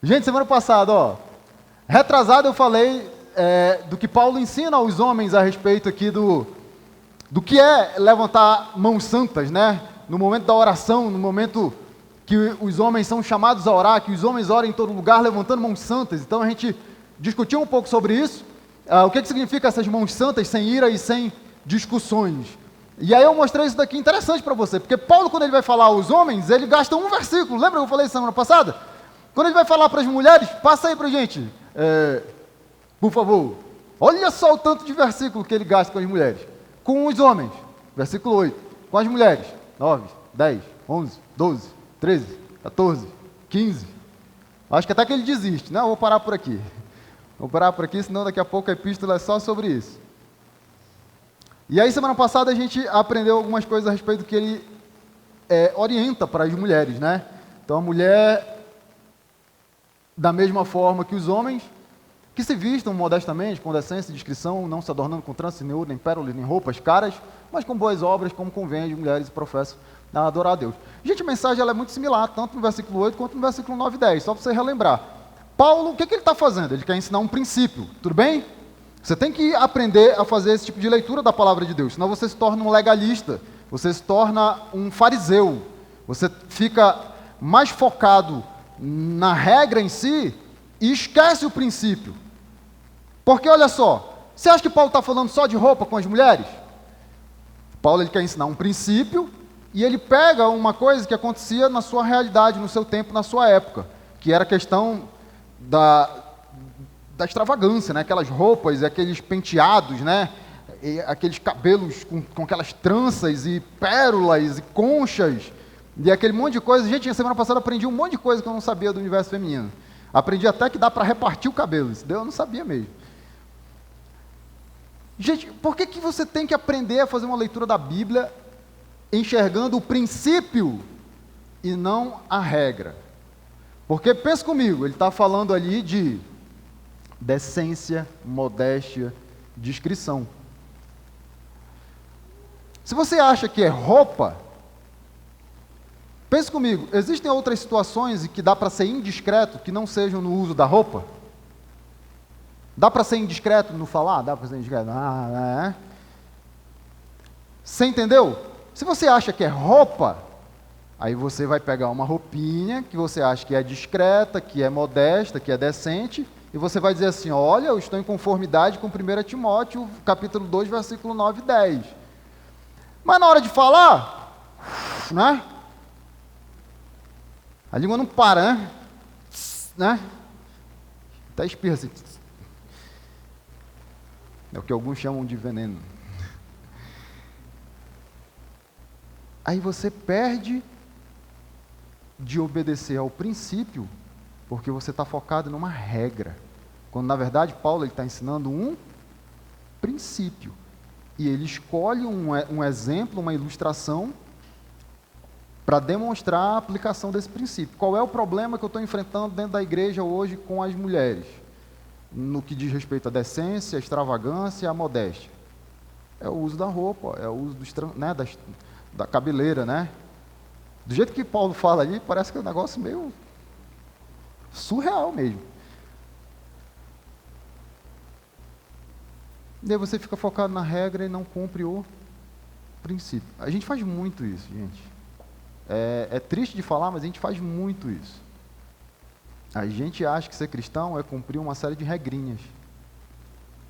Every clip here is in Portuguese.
Gente, semana passada, retrasado eu falei do que Paulo ensina aos homens a respeito aqui do que é levantar mãos santas, né? No momento da oração, no momento que os homens são chamados a orar, que os homens oram em todo lugar levantando mãos santas. Então a gente discutiu um pouco sobre isso, o que significa essas mãos santas sem ira e sem discussões. E aí eu mostrei isso daqui interessante para você, porque Paulo, quando ele vai falar aos homens, ele gasta um versículo. Lembra que eu falei semana passada? Quando ele vai falar para as mulheres, passa aí para a gente, por favor. Olha só o tanto de versículo que ele gasta com as mulheres. Com os homens, versículo 8. Com as mulheres, 9, 10, 11, 12, 13, 14, 15. Acho que até que ele desiste. Não, vou parar por aqui. Vou parar por aqui, senão daqui a pouco a epístola é só sobre isso. E aí, semana passada, a gente aprendeu algumas coisas a respeito do que ele orienta para as mulheres, né? Então, a mulher, da mesma forma que os homens, que se vistam modestamente, com decência e discrição, não se adornando com tranças, nem ouro, nem pérolas, nem roupas caras, mas com boas obras, como convém de mulheres e professam a adorar a Deus. Gente, a mensagem ela é muito similar, tanto no versículo 8 quanto no versículo 9 e 10, só para você relembrar. Paulo, o que ele está fazendo? Ele quer ensinar um princípio, tudo bem? Você tem que aprender a fazer esse tipo de leitura da palavra de Deus, senão você se torna um legalista, você se torna um fariseu, você fica mais focado na regra em si e esquece o princípio. Porque olha só, você acha que Paulo está falando só de roupa com as mulheres? Paulo ele quer ensinar um princípio e ele pega uma coisa que acontecia na sua realidade, no seu tempo, na sua época, que era a questão da extravagância, né? Aquelas roupas, aqueles penteados, né? E aqueles cabelos com aquelas tranças e pérolas e conchas e aquele monte de coisa. Gente, na semana passada eu aprendi um monte de coisa que eu não sabia do universo feminino. Aprendi até que dá para repartir o cabelo, isso eu não sabia mesmo. Gente, por que você tem que aprender a fazer uma leitura da Bíblia enxergando o princípio e não a regra? Porque, pensa comigo, ele está falando ali de decência, modéstia, discrição. Se você acha que é roupa, pense comigo, existem outras situações em que dá para ser indiscreto que não sejam no uso da roupa? Dá para ser indiscreto no falar? Dá para ser indiscreto? Você entendeu? Se você acha que é roupa, aí você vai pegar uma roupinha que você acha que é discreta, que é modesta, que é decente, e você vai dizer assim, olha, eu estou em conformidade com 1 Timóteo, capítulo 2, versículo 9 e 10. Mas na hora de falar, né? A língua não para, né? Até espirra assim. É o que alguns chamam de veneno. Aí você perde de obedecer ao princípio, porque você está focado numa regra. Quando, na verdade, Paulo está ensinando um princípio. E ele escolhe um exemplo, uma ilustração, para demonstrar a aplicação desse princípio. Qual é o problema que eu estou enfrentando dentro da igreja hoje com as mulheres? No que diz respeito à decência, à extravagância, à modéstia. É o uso da roupa, é o uso da cabeleira, né? Do jeito que Paulo fala ali, parece que é um negócio meio surreal mesmo. E aí você fica focado na regra e não cumpre o princípio. A gente faz muito isso, gente. É triste de falar, mas a gente faz muito isso. A gente acha que ser cristão é cumprir uma série de regrinhas.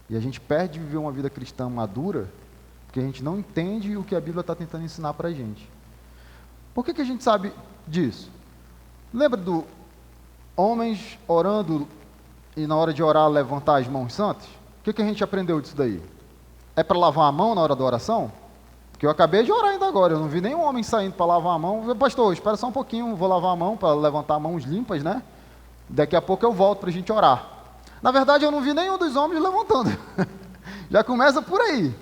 E a gente perde de viver uma vida cristã madura, porque a gente não entende o que a Bíblia está tentando ensinar para a gente. Por que a gente sabe disso? Lembra do homens orando e na hora de orar levantar as mãos santas? O que a gente aprendeu disso daí? É para lavar a mão na hora da oração? Porque eu acabei de orar ainda agora, eu não vi nenhum homem saindo para lavar a mão. Pastor, espera só um pouquinho, vou lavar a mão para levantar mãos limpas, né? Daqui a pouco eu volto para a gente orar. Na verdade, eu não vi nenhum dos homens levantando. Já começa por aí.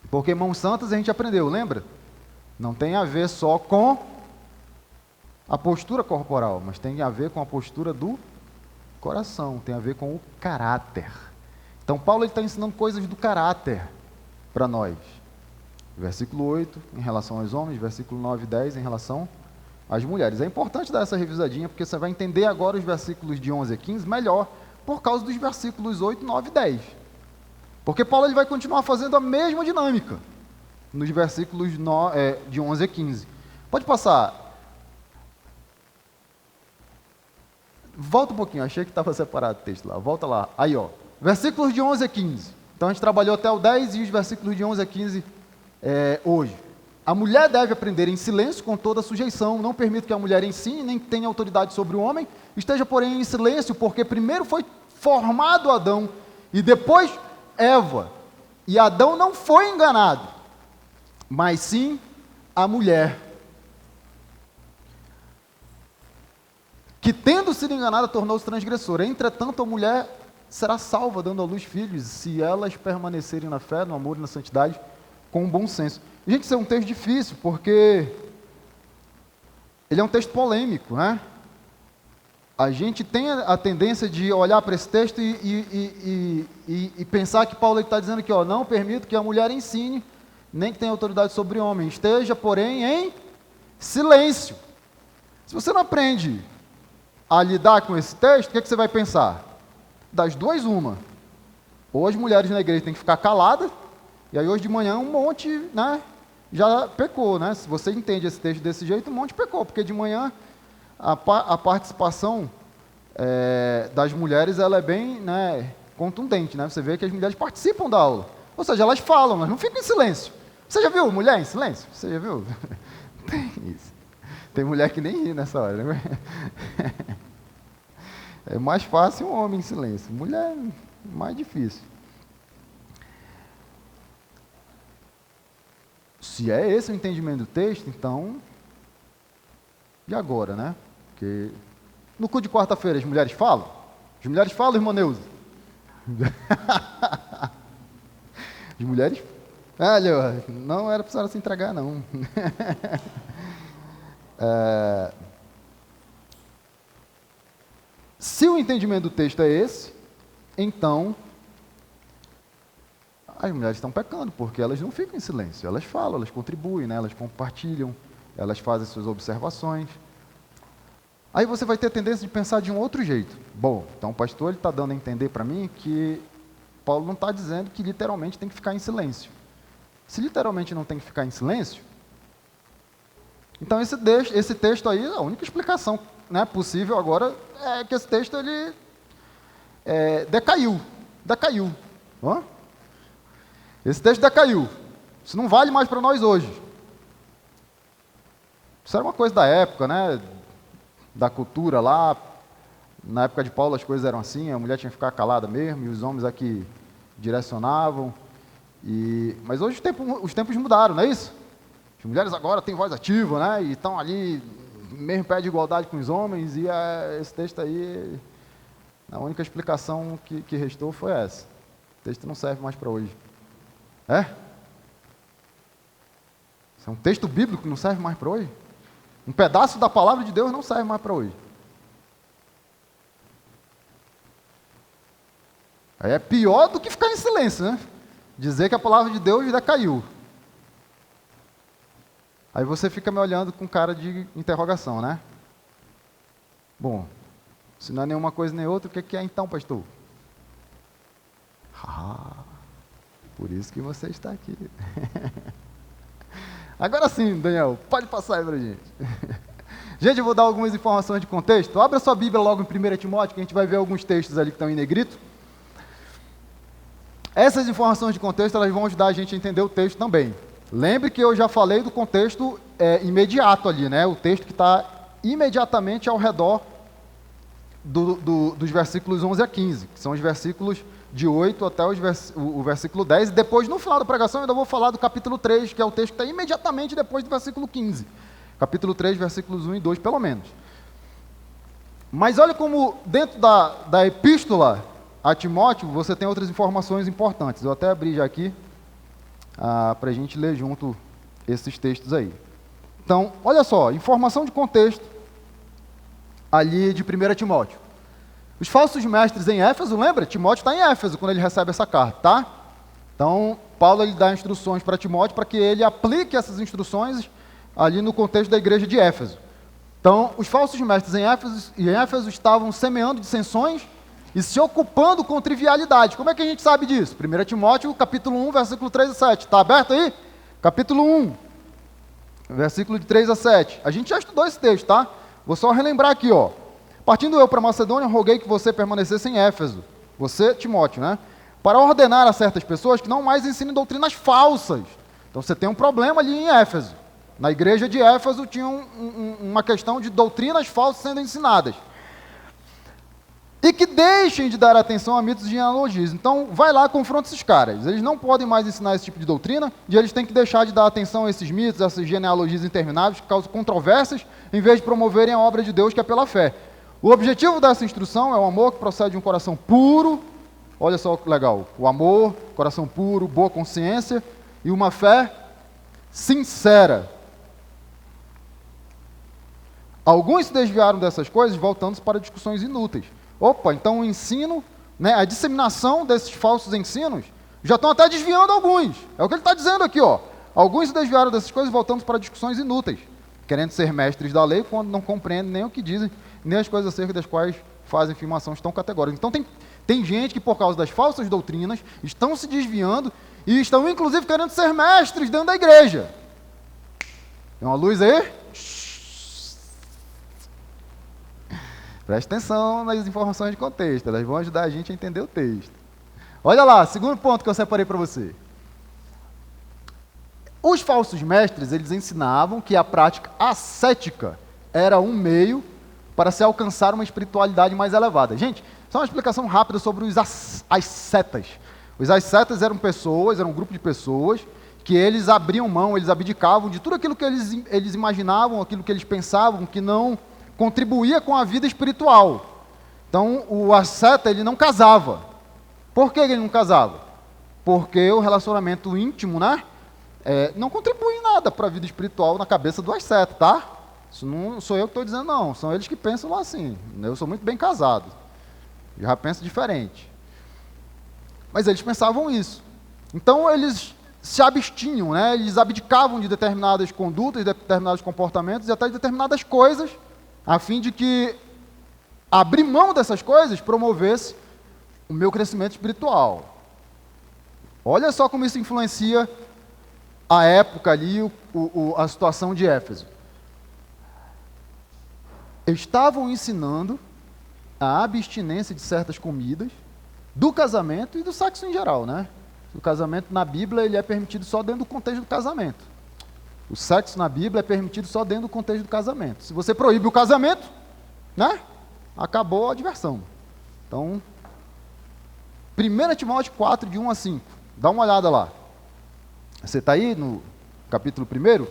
Porque mãos santas a gente aprendeu, lembra? Não tem a ver só com a postura corporal, mas tem a ver com a postura do coração, tem a ver com o caráter. Então, Paulo está ensinando coisas do caráter para nós. Versículo 8, em relação aos homens, versículo 9 e 10, em relação as mulheres. É importante dar essa revisadinha, porque você vai entender agora os versículos de 11 a 15 melhor, por causa dos versículos 8, 9 e 10. Porque Paulo ele vai continuar fazendo a mesma dinâmica, nos versículos de 11 a 15. Pode passar. Volta um pouquinho, achei que estava separado o texto lá. Volta lá. Aí, ó. Versículos de 11 a 15. Então a gente trabalhou até o 10 e os versículos de 11 a 15 hoje. A mulher deve aprender em silêncio com toda sujeição. Não permito que a mulher ensine, nem tenha autoridade sobre o homem. Esteja, porém, em silêncio, porque primeiro foi formado Adão e depois Eva. E Adão não foi enganado, mas sim a mulher, que tendo sido enganada tornou-se transgressora. Entretanto, a mulher será salva, dando à luz filhos, se elas permanecerem na fé, no amor e na santidade, com bom senso. Gente, isso é um texto difícil, porque ele é um texto polêmico, né? A gente tem a tendência de olhar para esse texto e pensar que Paulo está dizendo aqui, ó, não permito que a mulher ensine, nem que tenha autoridade sobre o homem. Esteja, porém, em silêncio. Se você não aprende a lidar com esse texto, o que você vai pensar? Das duas, uma. Ou as mulheres na igreja têm que ficar caladas, e aí hoje de manhã um monte, né, já pecou, né? Se você entende esse texto desse jeito, um monte pecou, porque de manhã a participação das mulheres ela é bem, né, contundente, né? Você vê que as mulheres participam da aula, ou seja, elas falam, mas não ficam em silêncio. Você já viu mulher em silêncio? Você já viu? Tem isso. Tem mulher que nem ri nessa hora, né? É mais fácil um homem em silêncio, mulher mais difícil. Se é esse o entendimento do texto, então, e agora, né? Porque no culto de quarta-feira as mulheres falam? As mulheres falam, irmã Neuza? As mulheres, olha, não era para a senhora se entregar, não. Se o entendimento do texto é esse, então as mulheres estão pecando, porque elas não ficam em silêncio, elas falam, elas contribuem, né? Elas compartilham, elas fazem suas observações. Aí você vai ter a tendência de pensar de um outro jeito. Bom, então o pastor está dando a entender para mim que Paulo não está dizendo que literalmente tem que ficar em silêncio. Se literalmente não tem que ficar em silêncio, então esse texto aí, a única explicação, né, possível agora é que esse texto ele decaiu. Hã? Esse texto decaiu. Isso não vale mais para nós hoje. Isso era uma coisa da época, né? Da cultura lá. Na época de Paulo as coisas eram assim, a mulher tinha que ficar calada mesmo, e os homens aqui direcionavam. Mas hoje os tempos mudaram, não é isso? As mulheres agora têm voz ativa, né? E estão ali, mesmo pé de igualdade com os homens, e esse texto aí, a única explicação que restou foi essa. O texto não serve mais para hoje. Isso é um texto bíblico que não serve mais para hoje? Um pedaço da palavra de Deus não serve mais para hoje. Aí é pior do que ficar em silêncio, né? Dizer que a palavra de Deus decaiu. Aí você fica me olhando com cara de interrogação, né? Bom, se não é nenhuma coisa nem outra, o que é então, pastor? Por isso que você está aqui. Agora sim, Daniel, pode passar aí para a gente. Gente, eu vou dar algumas informações de contexto. Abra sua Bíblia logo em 1 Timóteo, que a gente vai ver alguns textos ali que estão em negrito. Essas informações de contexto, elas vão ajudar a gente a entender o texto também. Lembre que eu já falei do contexto imediato ali, né? O texto que está imediatamente ao redor dos versículos 11 a 15, que são os versículos de 8 até o versículo 10, e depois, no final da pregação, eu ainda vou falar do capítulo 3, que é o texto que está imediatamente depois do versículo 15. Capítulo 3, versículos 1 e 2, pelo menos. Mas olha como, dentro da epístola a Timóteo, você tem outras informações importantes. Eu até abri já aqui, para a gente ler junto esses textos aí. Então, olha só, informação de contexto ali de 1 Timóteo. Os falsos mestres em Éfeso, lembra? Timóteo está em Éfeso quando ele recebe essa carta, tá? Então, Paulo ele dá instruções para Timóteo para que ele aplique essas instruções ali no contexto da igreja de Éfeso. Então, os falsos mestres em Éfeso estavam semeando dissensões e se ocupando com trivialidades. Como é que a gente sabe disso? 1 Timóteo, capítulo 1, versículo 3 a 7. Está aberto aí? Capítulo 1, versículo de 3 a 7. A gente já estudou esse texto, tá? Vou só relembrar aqui, ó. Partindo eu para Macedônia, roguei que você permanecesse em Éfeso. Você, Timóteo, né? Para ordenar a certas pessoas que não mais ensinem doutrinas falsas. Então você tem um problema ali em Éfeso. Na igreja de Éfeso tinha uma questão de doutrinas falsas sendo ensinadas. E que deixem de dar atenção a mitos e genealogias. Então, vai lá, confronta esses caras. Eles não podem mais ensinar esse tipo de doutrina, e eles têm que deixar de dar atenção a esses mitos, a essas genealogias intermináveis, que causam controvérsias, em vez de promoverem a obra de Deus, que é pela fé. O objetivo dessa instrução é o amor que procede de um coração puro. Olha só que legal. O amor, coração puro, boa consciência, e uma fé sincera. Alguns se desviaram dessas coisas, voltando-se para discussões inúteis. Opa, então o ensino, né, a disseminação desses falsos ensinos, já estão até desviando alguns. É o que ele está dizendo aqui, ó. Alguns se desviaram dessas coisas, voltando para discussões inúteis, querendo ser mestres da lei, quando não compreendem nem o que dizem, nem as coisas acerca das quais fazem afirmações tão categóricas. Então tem gente que, por causa das falsas doutrinas, estão se desviando e estão, inclusive, querendo ser mestres dentro da igreja. Tem uma luz aí? Preste atenção nas informações de contexto, elas vão ajudar a gente a entender o texto. Olha lá, segundo ponto que eu separei para você. Os falsos mestres, eles ensinavam que a prática ascética era um meio para se alcançar uma espiritualidade mais elevada. Gente, só uma explicação rápida sobre os ascetas. Os ascetas eram pessoas, eram um grupo de pessoas que eles abriam mão, eles abdicavam de tudo aquilo que eles imaginavam, aquilo que eles pensavam, que não contribuía com a vida espiritual. Então, o asceta, ele não casava. Por que ele não casava? Porque o relacionamento íntimo, né, não contribui em nada para a vida espiritual na cabeça do asceta, tá? Isso não sou eu que estou dizendo, não. São eles que pensam lá assim. Eu sou muito bem casado. Já penso diferente. Mas eles pensavam isso. Então, eles se abstinham, né? Eles abdicavam de determinadas condutas, de determinados comportamentos e até de determinadas coisas, a fim de que abrir mão dessas coisas promovesse o meu crescimento espiritual. Olha só como isso influencia a época ali, a situação de Éfeso. Estavam ensinando a abstinência de certas comidas, do casamento e do sexo em geral, né? O casamento na Bíblia ele é permitido só dentro do contexto do casamento. O sexo na Bíblia é permitido só dentro do contexto do casamento. Se você proíbe o casamento, né? Acabou a diversão. Então, 1 Timóteo 4, de 1 a 5. Dá uma olhada lá. Você está aí no capítulo 1?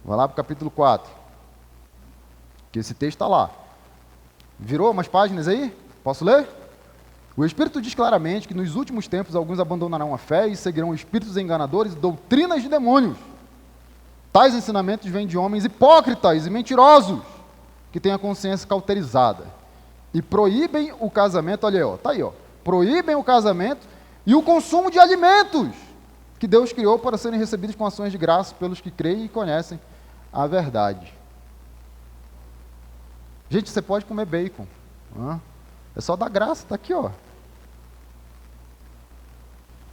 Vai lá para o capítulo 4. Que esse texto está lá. Virou umas páginas aí? Posso ler? O Espírito diz claramente que nos últimos tempos alguns abandonarão a fé e seguirão espíritos enganadores e doutrinas de demônios. Tais ensinamentos vêm de homens hipócritas e mentirosos, que têm a consciência cauterizada. E proíbem o casamento, olha aí, ó, tá aí, ó. Proíbem o casamento e o consumo de alimentos que Deus criou para serem recebidos com ações de graça pelos que creem e conhecem a verdade. Gente, você pode comer bacon. É só dar graça, está aqui, ó.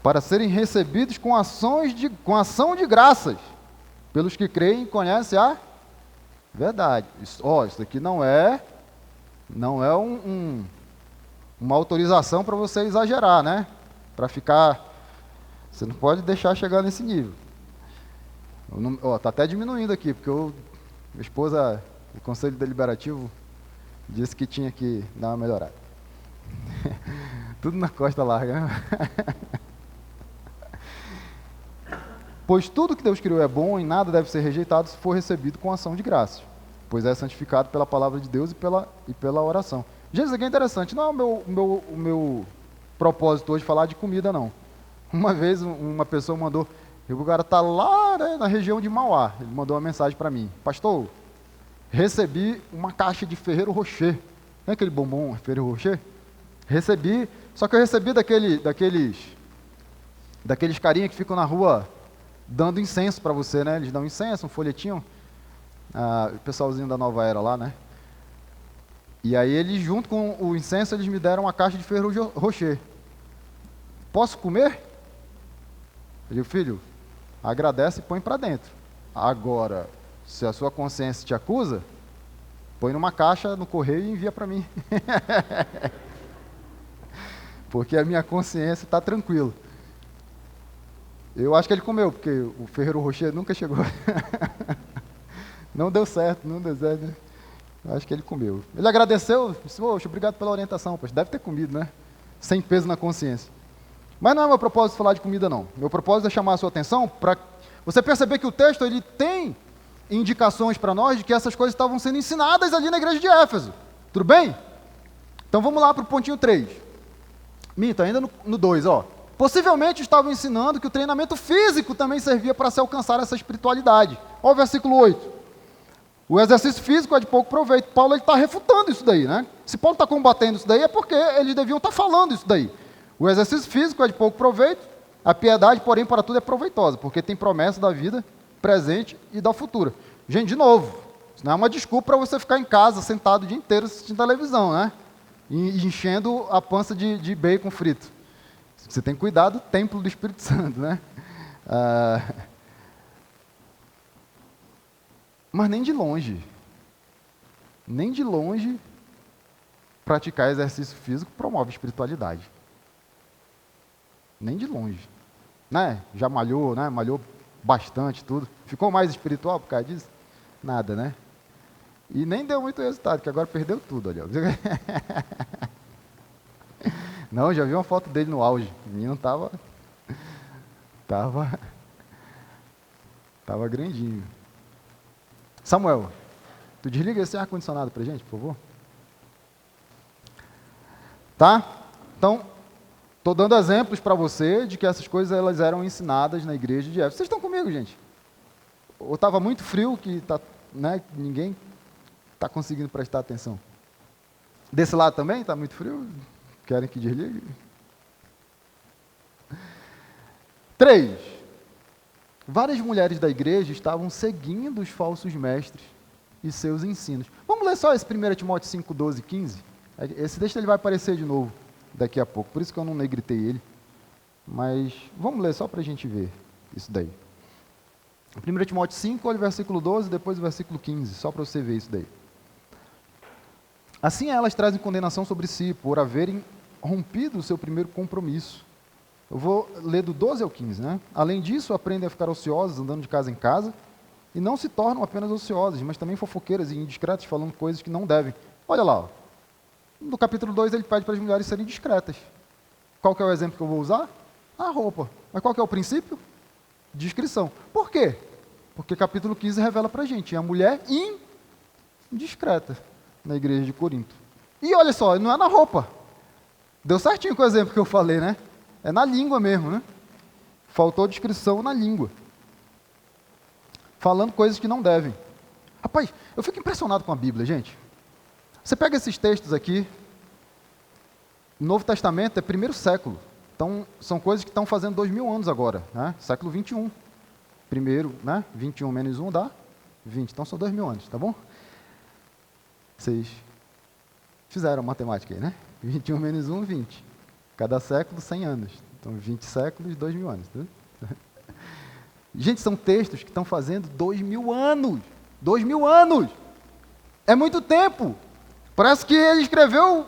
Para serem recebidos com ação de graças pelos que creem e conhecem a verdade. Isso aqui não é uma autorização para você exagerar, né? Para ficar... Você não pode deixar chegar nesse nível. Está até diminuindo aqui, porque minha esposa, o Conselho Deliberativo, disse que tinha que dar uma melhorada. Tudo na costa larga, né? Pois tudo que Deus criou é bom e nada deve ser rejeitado se for recebido com ação de graças, pois é santificado pela palavra de Deus e pela oração. Gente, isso aqui é interessante. Não é o meu propósito hoje falar de comida, não. Uma vez uma pessoa mandou, o cara está lá, né, na região de Mauá, ele mandou uma mensagem para mim: pastor, recebi uma caixa de Ferrero Rocher. Não é aquele bombom Ferrero Rocher? Recebi, só que eu recebi daqueles carinha que ficam na rua dando incenso para você, né? Eles dão incenso, um folhetinho. o pessoalzinho da Nova Era lá, né? E aí eles, junto com o incenso, eles me deram uma caixa de Ferrero Rocher. Posso comer? Eu digo, filho, agradece e põe para dentro. Agora, se a sua consciência te acusa, põe numa caixa no correio e envia para mim. Porque a minha consciência está tranquila. Eu acho que ele comeu, porque o Ferrero Rocher nunca chegou. Não deu certo, né? Eu acho que ele comeu. Ele agradeceu, disse, poxa, obrigado pela orientação, poxa, deve ter comido, né? Sem peso na consciência. Mas não é meu propósito falar de comida, não. Meu propósito é chamar a sua atenção para você perceber que o texto ele tem indicações para nós de que essas coisas estavam sendo ensinadas ali na igreja de Éfeso. Tudo bem? Então vamos lá para o pontinho 3. Minto, ainda no 2, ó. Possivelmente estavam ensinando que o treinamento físico também servia para se alcançar essa espiritualidade. Olha o versículo 8. O exercício físico é de pouco proveito. Paulo está refutando isso daí, né? Se Paulo está combatendo isso daí é porque eles deviam estar falando isso daí. O exercício físico é de pouco proveito, a piedade, porém, para tudo é proveitosa, porque tem promessa da vida presente e da futura. Gente, de novo, isso não é uma desculpa para você ficar em casa, sentado o dia inteiro assistindo televisão, né? E enchendo a pança de bacon frito. Você tem que cuidar do templo do Espírito Santo, né? Mas nem de longe, praticar exercício físico promove espiritualidade. Nem de longe. Né? Já malhou, né? Malhou bastante, tudo. Ficou mais espiritual por causa disso? Nada, né? E nem deu muito resultado, que agora perdeu tudo, olha. Não, já vi uma foto dele no auge. O menino tava grandinho. Samuel, tu desliga esse ar-condicionado pra gente, por favor? Tá? Então, estou dando exemplos para você de que essas coisas elas eram ensinadas na igreja de Éfeso. Vocês estão comigo, gente? Ou estava muito frio que né, ninguém está conseguindo prestar atenção? Desse lado também está muito frio? Querem que desligue? 3. Várias mulheres da igreja estavam seguindo os falsos mestres e seus ensinos. Vamos ler só esse 1 Timóteo 5, 12 e 15? Esse texto ele vai aparecer de novo daqui a pouco, por isso que eu não negritei ele. Mas vamos ler só para a gente ver isso daí. 1 Timóteo 5, olha o versículo 12, depois o versículo 15, só para você ver isso daí. Assim elas trazem condenação sobre si, por haverem rompido o seu primeiro compromisso. Eu vou ler do 12 ao 15, né? Além disso, aprendem a ficar ociosas, andando de casa em casa, e não se tornam apenas ociosas, mas também fofoqueiras e indiscretas, falando coisas que não devem. Olha lá, ó. No capítulo 2 ele pede para as mulheres serem discretas. Qual que é o exemplo que eu vou usar? A roupa. Mas qual que é o princípio? Discrição. Por quê? Porque capítulo 15 revela para a gente, a mulher indiscreta na igreja de Corinto. E olha só, não é na roupa. Deu certinho com o exemplo que eu falei, né? É na língua mesmo, né? Faltou discrição na língua. Falando coisas que não devem. Rapaz, eu fico impressionado com a Bíblia, gente. Você pega esses textos aqui, Novo Testamento é primeiro século. Então, são coisas que estão fazendo 2000 anos agora, né? Século 21. Primeiro, né? 21 menos 1 dá 20. Então, são 2000 anos, tá bom? Vocês fizeram matemática aí, né? 21 menos 1, 20. Cada século, 100 anos. Então, 20 séculos, 2000 anos. Tá? Gente, são textos que estão fazendo 2000 anos. 2000 anos! É muito tempo. Parece que ele escreveu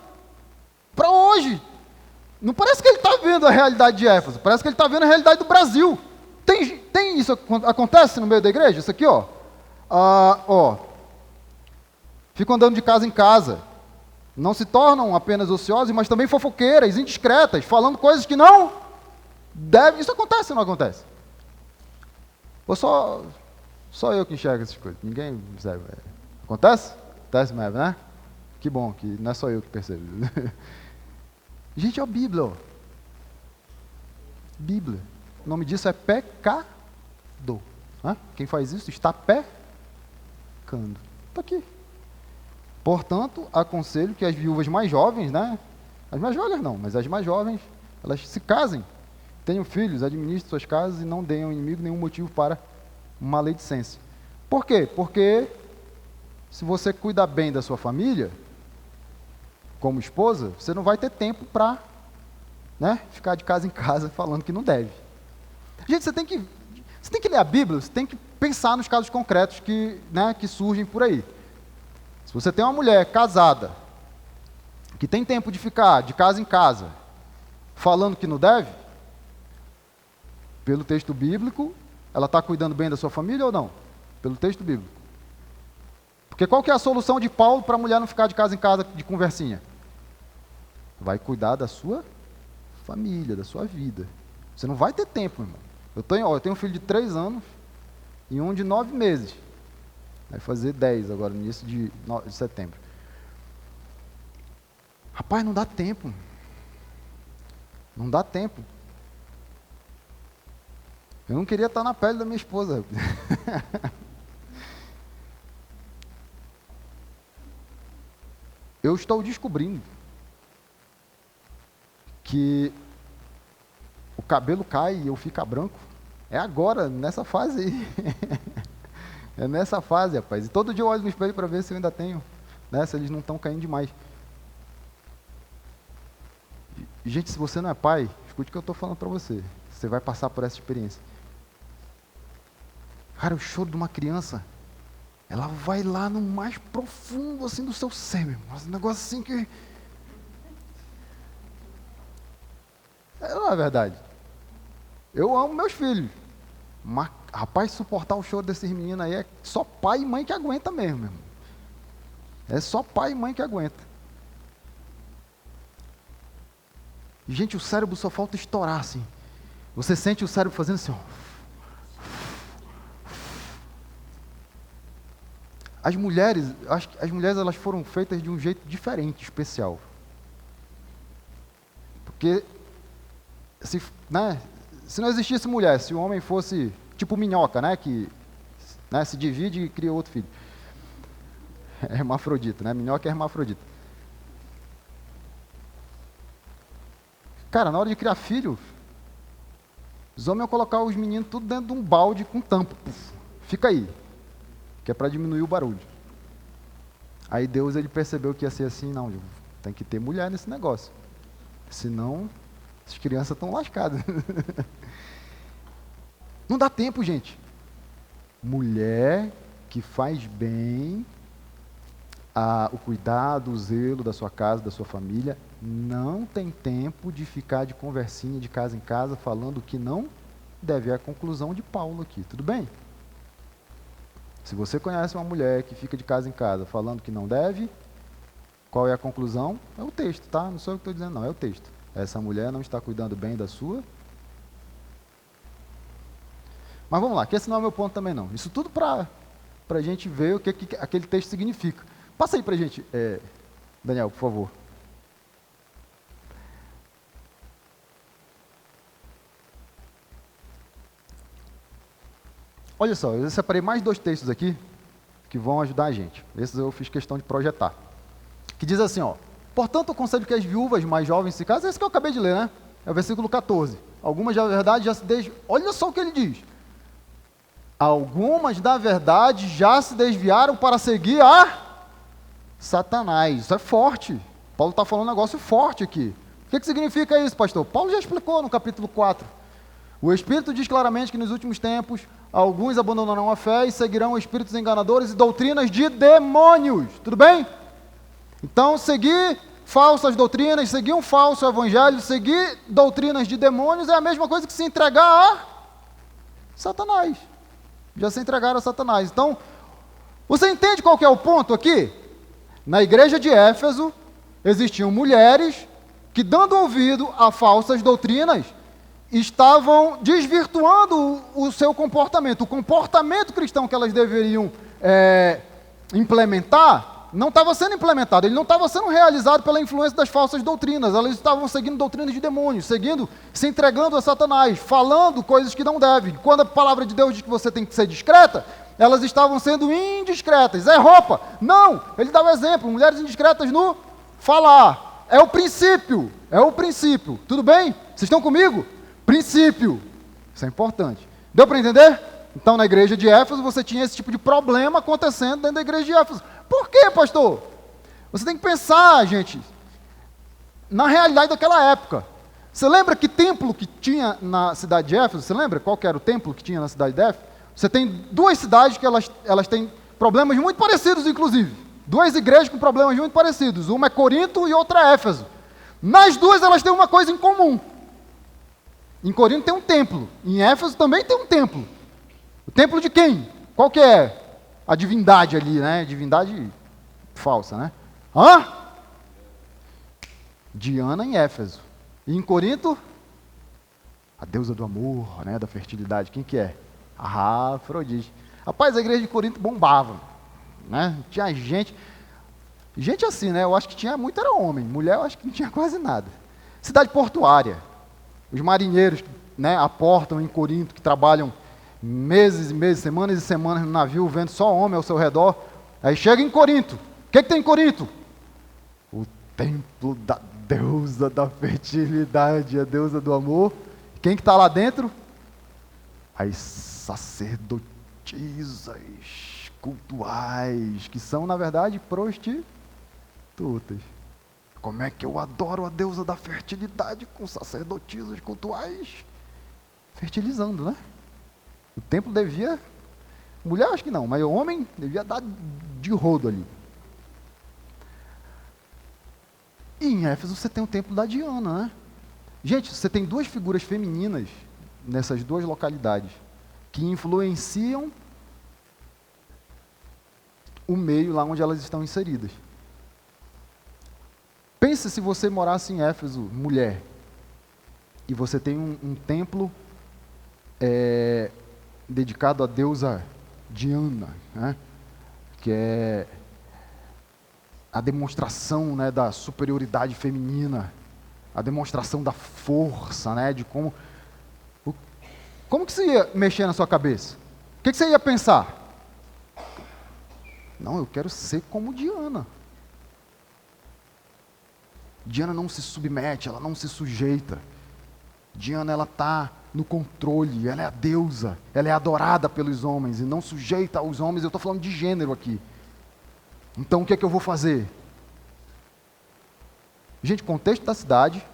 para hoje. Não parece que ele está vendo a realidade de Éfeso. Parece que ele está vendo a realidade do Brasil. Tem isso, acontece no meio da igreja? Isso aqui, ó. Ficam andando de casa em casa. Não se tornam apenas ociosos, mas também fofoqueiras, indiscretas, falando coisas que não devem. Isso acontece ou não acontece? Ou só eu que enxergo essas coisas? Ninguém percebe. Acontece? Acontece mesmo, né? Que bom, que não é só eu que percebo. Gente, é a Bíblia. Ó. Bíblia. O nome disso é pecado. Quem faz isso está pecando. Está aqui. Portanto, aconselho que as viúvas mais jovens, né? As mais velhas não, mas as mais jovens, elas se casem, tenham filhos, administrem suas casas e não deem ao inimigo nenhum motivo para maledicência. Por quê? Porque se você cuida bem da sua família, como esposa, você não vai ter tempo para, né, ficar de casa em casa falando que não deve. Gente, você tem que ler a Bíblia, você tem que pensar nos casos concretos que, né, que surgem por aí. Se você tem uma mulher casada, que tem tempo de ficar de casa em casa, falando que não deve, pelo texto bíblico, ela está cuidando bem da sua família ou não? Pelo texto bíblico. Porque qual que é a solução de Paulo para a mulher não ficar de casa em casa de conversinha? Vai cuidar da sua família, da sua vida. Você não vai ter tempo, irmão. Eu tenho um filho de 3 anos e um de 9 meses. Vai fazer 10 agora, no início de setembro. Rapaz, não dá tempo. Não dá tempo. Eu não queria estar na pele da minha esposa. Eu estou descobrindo que o cabelo cai e eu fico branco. É agora, nessa fase aí. É nessa fase, rapaz. E todo dia eu olho no espelho para ver se eu ainda tenho, né, se eles não estão caindo demais. E, gente, se você não é pai, escute o que eu estou falando para você. Você vai passar por essa experiência. Cara, o choro de uma criança, ela vai lá no mais profundo, assim, do seu ser, meu irmão. Um negócio assim que... Não é verdade. Eu amo meus filhos. Mas, rapaz, suportar o choro desses meninos aí é só pai e mãe que aguenta mesmo, meu irmão. É só pai e mãe que aguenta. E, gente, o cérebro só falta estourar, assim. Você sente o cérebro fazendo assim, ó. As mulheres, acho que as mulheres elas foram feitas de um jeito diferente, especial. Porque se não existisse mulher, se o homem fosse tipo minhoca, né, que, né, se divide e cria outro filho. É hermafrodita, né? Minhoca é hermafrodita. Cara, na hora de criar filho, os homens iam colocar os meninos tudo dentro de um balde com tampa. Puf, fica aí. Que é para diminuir o barulho. Aí Deus ele percebeu que ia ser assim, não, tem que ter mulher nesse negócio. Senão, as crianças estão lascadas. Não dá tempo, gente. Mulher que faz bem o cuidado, o zelo da sua casa, da sua família, não tem tempo de ficar de conversinha de casa em casa falando que não deve. É a conclusão de Paulo aqui, tudo bem? Se você conhece uma mulher que fica de casa em casa falando que não deve, qual é a conclusão? É o texto, tá? Não sou eu que estou dizendo, não, é o texto. Essa mulher não está cuidando bem da sua. Mas vamos lá, que esse não é o meu ponto também não. Isso tudo para a gente ver o que aquele texto significa. Passa aí para a gente, Daniel, por favor. Olha só, eu separei mais 2 textos aqui que vão ajudar a gente. Esses eu fiz questão de projetar. Que diz assim, ó: portanto, eu aconselho que as viúvas mais jovens se casem. Esse que eu acabei de ler, né? É o versículo 14. Algumas, na verdade, já se desviaram. Olha só o que ele diz. Algumas, na verdade, já se desviaram para seguir a Satanás. Isso é forte. Paulo está falando um negócio forte aqui. O que significa isso, pastor? Paulo já explicou no capítulo 4. O Espírito diz claramente que nos últimos tempos alguns abandonarão a fé e seguirão espíritos enganadores e doutrinas de demônios. Tudo bem? Então, seguir falsas doutrinas, seguir um falso evangelho, seguir doutrinas de demônios é a mesma coisa que se entregar a Satanás. Já se entregaram a Satanás. Então, você entende qual que é o ponto aqui? Na igreja de Éfeso, existiam mulheres que, dando ouvido a falsas doutrinas, estavam desvirtuando o seu comportamento. O comportamento cristão que elas deveriam implementar, não estava sendo implementado, ele não estava sendo realizado pela influência das falsas doutrinas. Elas estavam seguindo doutrinas de demônios, se entregando a Satanás, falando coisas que não devem. Quando a palavra de Deus diz que você tem que ser discreta, elas estavam sendo indiscretas. É roupa? Não! Ele dá o exemplo, mulheres indiscretas no falar. É o princípio, Tudo bem? Vocês estão comigo? Princípio. Isso é importante. Deu para entender? Então, na igreja de Éfeso, você tinha esse tipo de problema acontecendo dentro da igreja de Éfeso. Por quê, pastor? Você tem que pensar, gente, na realidade daquela época. Você lembra que templo que tinha na cidade de Éfeso? Você lembra qual que era o templo que tinha na cidade de Éfeso? Você tem duas cidades que elas têm problemas muito parecidos, inclusive. Duas igrejas com problemas muito parecidos. Uma é Corinto e outra é Éfeso. Nas duas elas têm uma coisa em comum. Em Corinto tem um templo. Em Éfeso também tem um templo. O templo de quem? Qual que é a divindade ali, né? Divindade falsa, né? Diana em Éfeso. E em Corinto, a deusa do amor, né? Da fertilidade. Quem que é? A Afrodite. Rapaz, a igreja de Corinto bombava, né? Tinha gente assim, né? Eu acho que tinha muito, era homem. Mulher eu acho que não tinha quase nada. Cidade portuária. Os marinheiros, né, aportam em Corinto, que trabalham meses e meses, semanas e semanas no navio, vendo só homem ao seu redor. Aí chega em Corinto. O que tem em Corinto? O templo da deusa da fertilidade, a deusa do amor. Quem que está lá dentro? As sacerdotisas cultuais, que são, na verdade, prostitutas. Como é que eu adoro a deusa da fertilidade com sacerdotisas cultuais? Fertilizando, né? O templo devia... Mulher acho que não, mas o homem devia dar de rodo ali. E em Éfeso você tem o templo da Diana, né? Gente, você tem duas figuras femininas nessas duas localidades que influenciam o meio lá onde elas estão inseridas. Pense se você morasse em Éfeso, mulher, e você tem um templo dedicado à deusa Diana, né? Que é a demonstração, né, da superioridade feminina, a demonstração da força, né, de como que você ia mexer na sua cabeça? O que você ia pensar? Não, eu quero ser como Diana. Diana não se submete, ela não se sujeita. Diana, ela está no controle, ela é a deusa, ela é adorada pelos homens e não sujeita aos homens. Eu estou falando de gênero aqui. Então o que é que eu vou fazer? Gente, contexto da cidade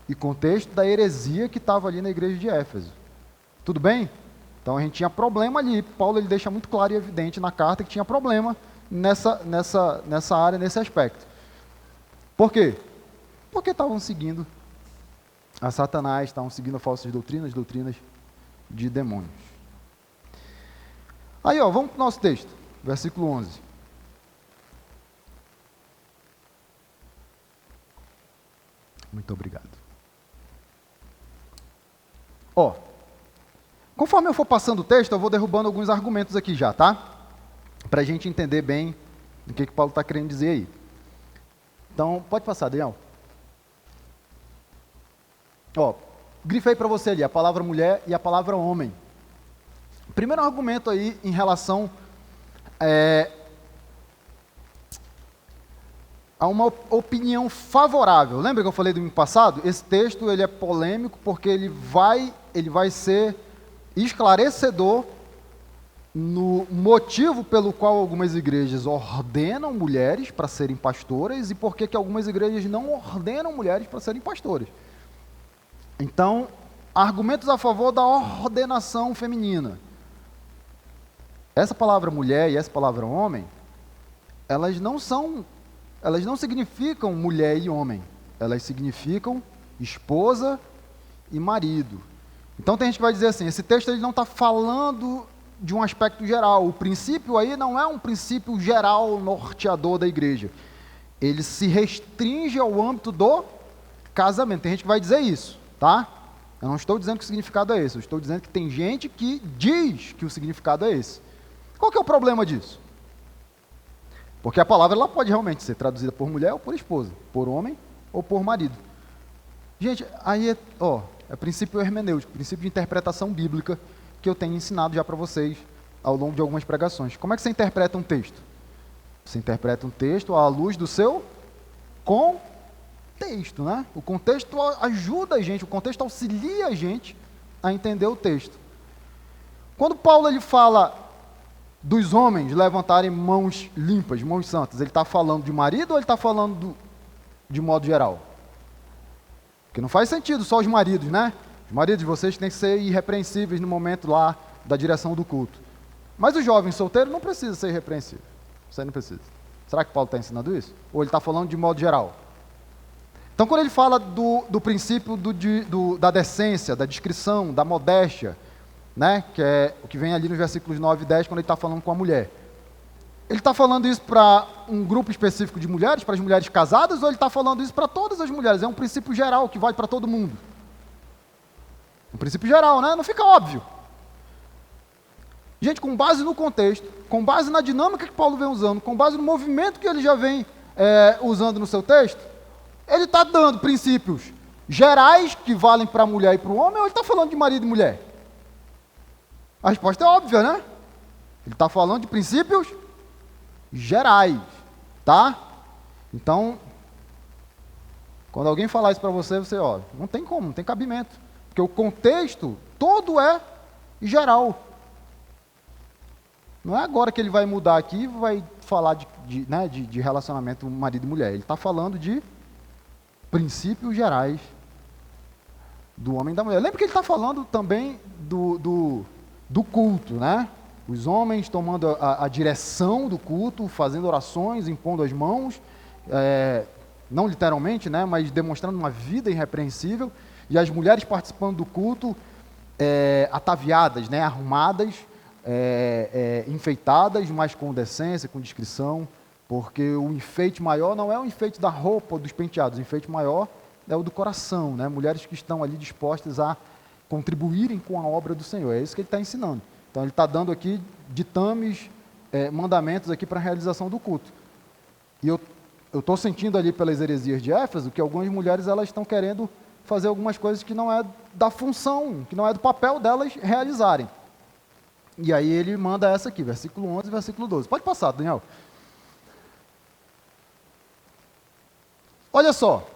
e contexto da heresia que estava ali na igreja de Éfeso. Tudo bem? Então a gente tinha problema ali. Paulo ele deixa muito claro e evidente na carta que tinha problema nessa área, nesse aspecto. Por quê? Porque estavam seguindo a Satanás, estavam seguindo falsas doutrinas de demônios. Aí, vamos para o nosso texto, versículo 11. Muito obrigado. Conforme eu for passando o texto, eu vou derrubando alguns argumentos aqui já, tá? Para a gente entender bem o que Paulo está querendo dizer aí. Então, pode passar, Daniel. Grifei para você ali a palavra mulher e a palavra homem. Primeiro argumento aí em relação a uma opinião favorável. Lembra que eu falei do domingo passado? Esse texto ele é polêmico porque ele vai ser esclarecedor no motivo pelo qual algumas igrejas ordenam mulheres para serem pastoras e por que algumas igrejas não ordenam mulheres para serem pastoras. Então, argumentos a favor da ordenação feminina. Essa palavra mulher e essa palavra homem, elas não significam mulher e homem. Elas significam esposa e marido. Então tem gente que vai dizer assim, esse texto ele não está falando de um aspecto geral. O princípio aí não é um princípio geral norteador da igreja. Ele se restringe ao âmbito do casamento. Tem gente que vai dizer isso. Tá? Eu não estou dizendo que o significado é esse, eu estou dizendo que tem gente que diz que o significado é esse. Qual que é o problema disso? Porque a palavra ela pode realmente ser traduzida por mulher ou por esposa, por homem ou por marido. Gente, aí é princípio hermenêutico, princípio de interpretação bíblica que eu tenho ensinado já para vocês ao longo de algumas pregações. Como é que você interpreta um texto? Você interpreta um texto à luz do seu contexto, né? O contexto ajuda a gente, o contexto auxilia a gente a entender o texto. Quando Paulo ele fala dos homens levantarem mãos limpas, mãos santas, ele está falando de marido ou ele está falando de modo geral? Porque não faz sentido só os maridos, né? Os maridos de vocês têm que ser irrepreensíveis no momento lá da direção do culto. Mas o jovem solteiro não precisa ser irrepreensível. Você não precisa. Será que Paulo está ensinando isso? Ou ele está falando de modo geral? Então, quando ele fala do princípio da decência, da discrição, da modéstia, né, que é o que vem ali nos versículos 9 e 10, quando ele está falando com a mulher, ele está falando isso para um grupo específico de mulheres, para as mulheres casadas, ou ele está falando isso para todas as mulheres? É um princípio geral que vale para todo mundo. Um princípio geral, né? Não fica óbvio. Gente, com base no contexto, com base na dinâmica que Paulo vem usando, com base no movimento que ele já vem usando no seu texto, ele está dando princípios gerais que valem para a mulher e para o homem, ou ele está falando de marido e mulher? A resposta é óbvia, né? Ele está falando de princípios gerais, tá? Então, quando alguém falar isso para você, ó, não tem como, não tem cabimento, porque o contexto todo é geral. Não é agora que ele vai mudar aqui e vai falar de relacionamento marido e mulher. Ele está falando de princípios gerais do homem e da mulher. Lembra que ele está falando também do culto, né? Os homens tomando a direção do culto, fazendo orações, impondo as mãos, não literalmente, né? Mas demonstrando uma vida irrepreensível, e as mulheres participando do culto, ataviadas, né? Arrumadas, enfeitadas, mas com decência, com discrição, porque o enfeite maior não é o enfeite da roupa ou dos penteados, o enfeite maior é o do coração, né? Mulheres que estão ali dispostas a contribuírem com a obra do Senhor, é isso que ele está ensinando. Então ele está dando aqui ditames, mandamentos aqui para a realização do culto. E eu estou sentindo ali pelas heresias de Éfeso que algumas mulheres elas estão querendo fazer algumas coisas que não é da função, que não é do papel delas realizarem. E aí ele manda essa aqui, versículo 11 e versículo 12. Pode passar, Daniel. Olha só,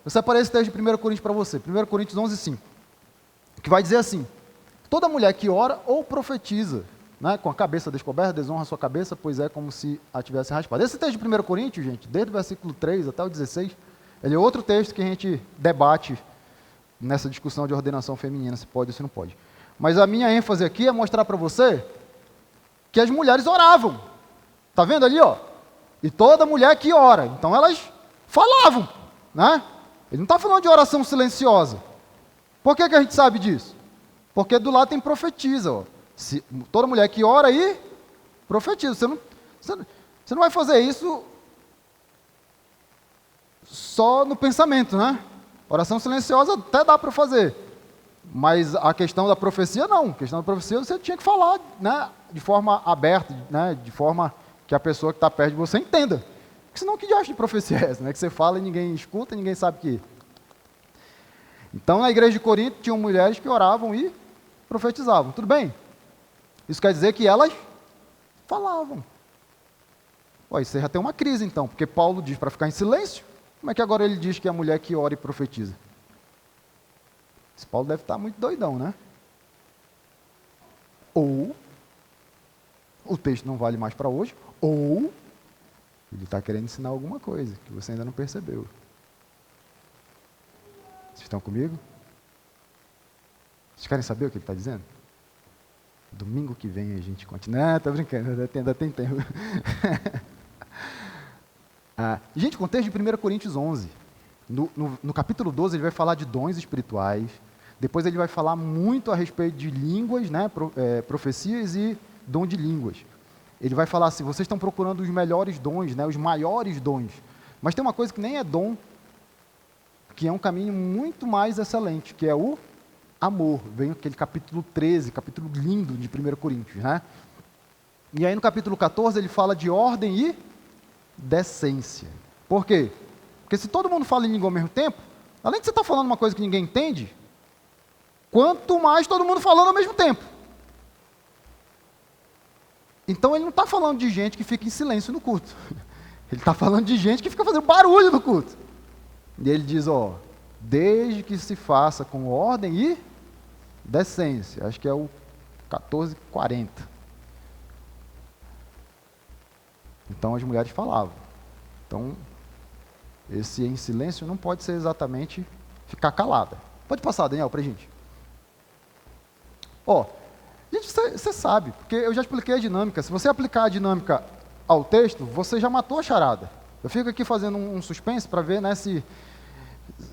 eu separei esse texto de 1 Coríntios para você, 1 Coríntios 11, 5, que vai dizer assim: toda mulher que ora ou profetiza, né, com a cabeça descoberta, desonra a sua cabeça, pois é como se a tivesse raspado. Esse texto de 1 Coríntios, gente, desde o versículo 3 até o 16, ele é outro texto que a gente debate nessa discussão de ordenação feminina, se pode ou se não pode. Mas a minha ênfase aqui é mostrar para você que as mulheres oravam. Está vendo ali, ó? E toda mulher que ora. Então elas falavam, né? Ele não está falando de oração silenciosa. Por que a gente sabe disso? Porque do lado tem profetiza, ó. Toda mulher que ora aí, profetiza. Você não vai fazer isso só no pensamento, né? Oração silenciosa até dá para fazer. Mas a questão da profecia, não. A questão da profecia você tinha que falar, né, de forma aberta, né, de forma que a pessoa que está perto de você entenda. Porque senão que diacho de profecia é essa? Né? Que você fala e ninguém escuta, ninguém sabe o que. Então, na igreja de Corinto, tinham mulheres que oravam e profetizavam. Tudo bem? Isso quer dizer que elas falavam. Ué, isso já tem uma crise, então. Porque Paulo diz para ficar em silêncio. Como é que agora ele diz que é a mulher que ora e profetiza? Esse Paulo deve estar muito doidão, né? Ou o texto não vale mais para hoje, ou ele está querendo ensinar alguma coisa que você ainda não percebeu. Vocês estão comigo? Vocês querem saber o que ele está dizendo? Domingo que vem a gente continua. Estou brincando, ainda tem tempo. Gente, o contexto de 1 Coríntios 11. No capítulo 12 ele vai falar de dons espirituais. Depois ele vai falar muito a respeito de línguas, né, profecias e dom de línguas. Ele vai falar assim: vocês estão procurando os melhores dons, né, os maiores dons. Mas tem uma coisa que nem é dom, que é um caminho muito mais excelente, que é o amor. Vem aquele capítulo 13, capítulo lindo de 1 Coríntios, né? E aí no capítulo 14 ele fala de ordem e decência. Por quê? Porque se todo mundo fala em língua ao mesmo tempo, além de você estar falando uma coisa que ninguém entende, quanto mais todo mundo falando ao mesmo tempo. Então ele não está falando de gente que fica em silêncio no culto. Ele está falando de gente que fica fazendo barulho no culto. E ele diz, ó, desde que se faça com ordem e decência. Acho que é o 14:40. Então as mulheres falavam. Então, esse em silêncio não pode ser exatamente ficar calada. Pode passar, Daniel, pra gente. Gente, você sabe, porque eu já expliquei a dinâmica. Se você aplicar a dinâmica ao texto, você já matou a charada. Eu fico aqui fazendo um suspense para ver, né, se...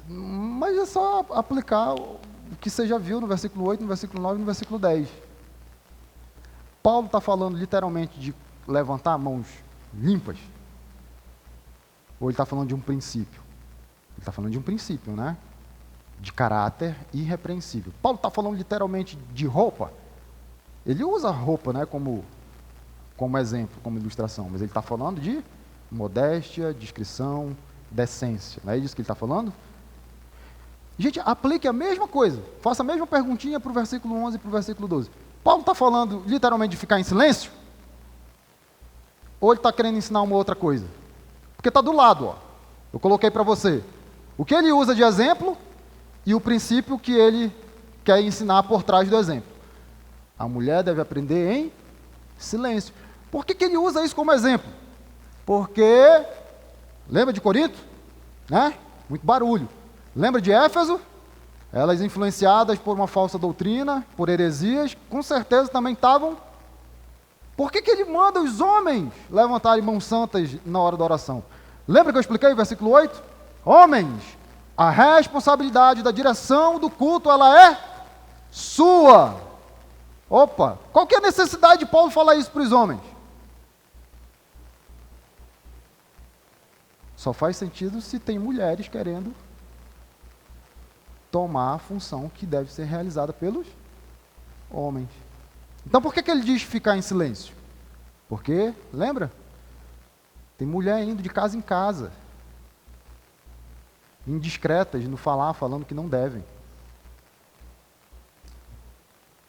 Mas é só aplicar o que você já viu no versículo 8, no versículo 9 e no versículo 10. Paulo está falando literalmente de levantar mãos limpas? Ou ele está falando de um princípio? Ele está falando de um princípio, né? De caráter irrepreensível. Paulo está falando literalmente de roupa? Ele usa roupa, né, como exemplo, como ilustração, mas ele está falando de modéstia, discrição, decência. Não é isso que ele está falando? Gente, aplique a mesma coisa. Faça a mesma perguntinha para o versículo 11 e para o versículo 12. Paulo está falando literalmente de ficar em silêncio? Ou ele está querendo ensinar uma outra coisa? Porque está do lado, ó. Eu coloquei para você o que ele usa de exemplo e o princípio que ele quer ensinar por trás do exemplo. A mulher deve aprender em silêncio. Por que ele usa isso como exemplo? Porque, lembra de Corinto? Né? Muito barulho. Lembra de Éfeso? Elas influenciadas por uma falsa doutrina, por heresias, com certeza também estavam. Por que ele manda os homens levantarem mãos santas na hora da oração? Lembra que eu expliquei o versículo 8? Homens, a responsabilidade da direção do culto, ela é sua. Opa, qual que é a necessidade de Paulo falar isso para os homens? Só faz sentido se tem mulheres querendo tomar a função que deve ser realizada pelos homens. Então por que ele diz ficar em silêncio? Porque, lembra? Tem mulher indo de casa em casa, indiscretas no falar, falando que não devem.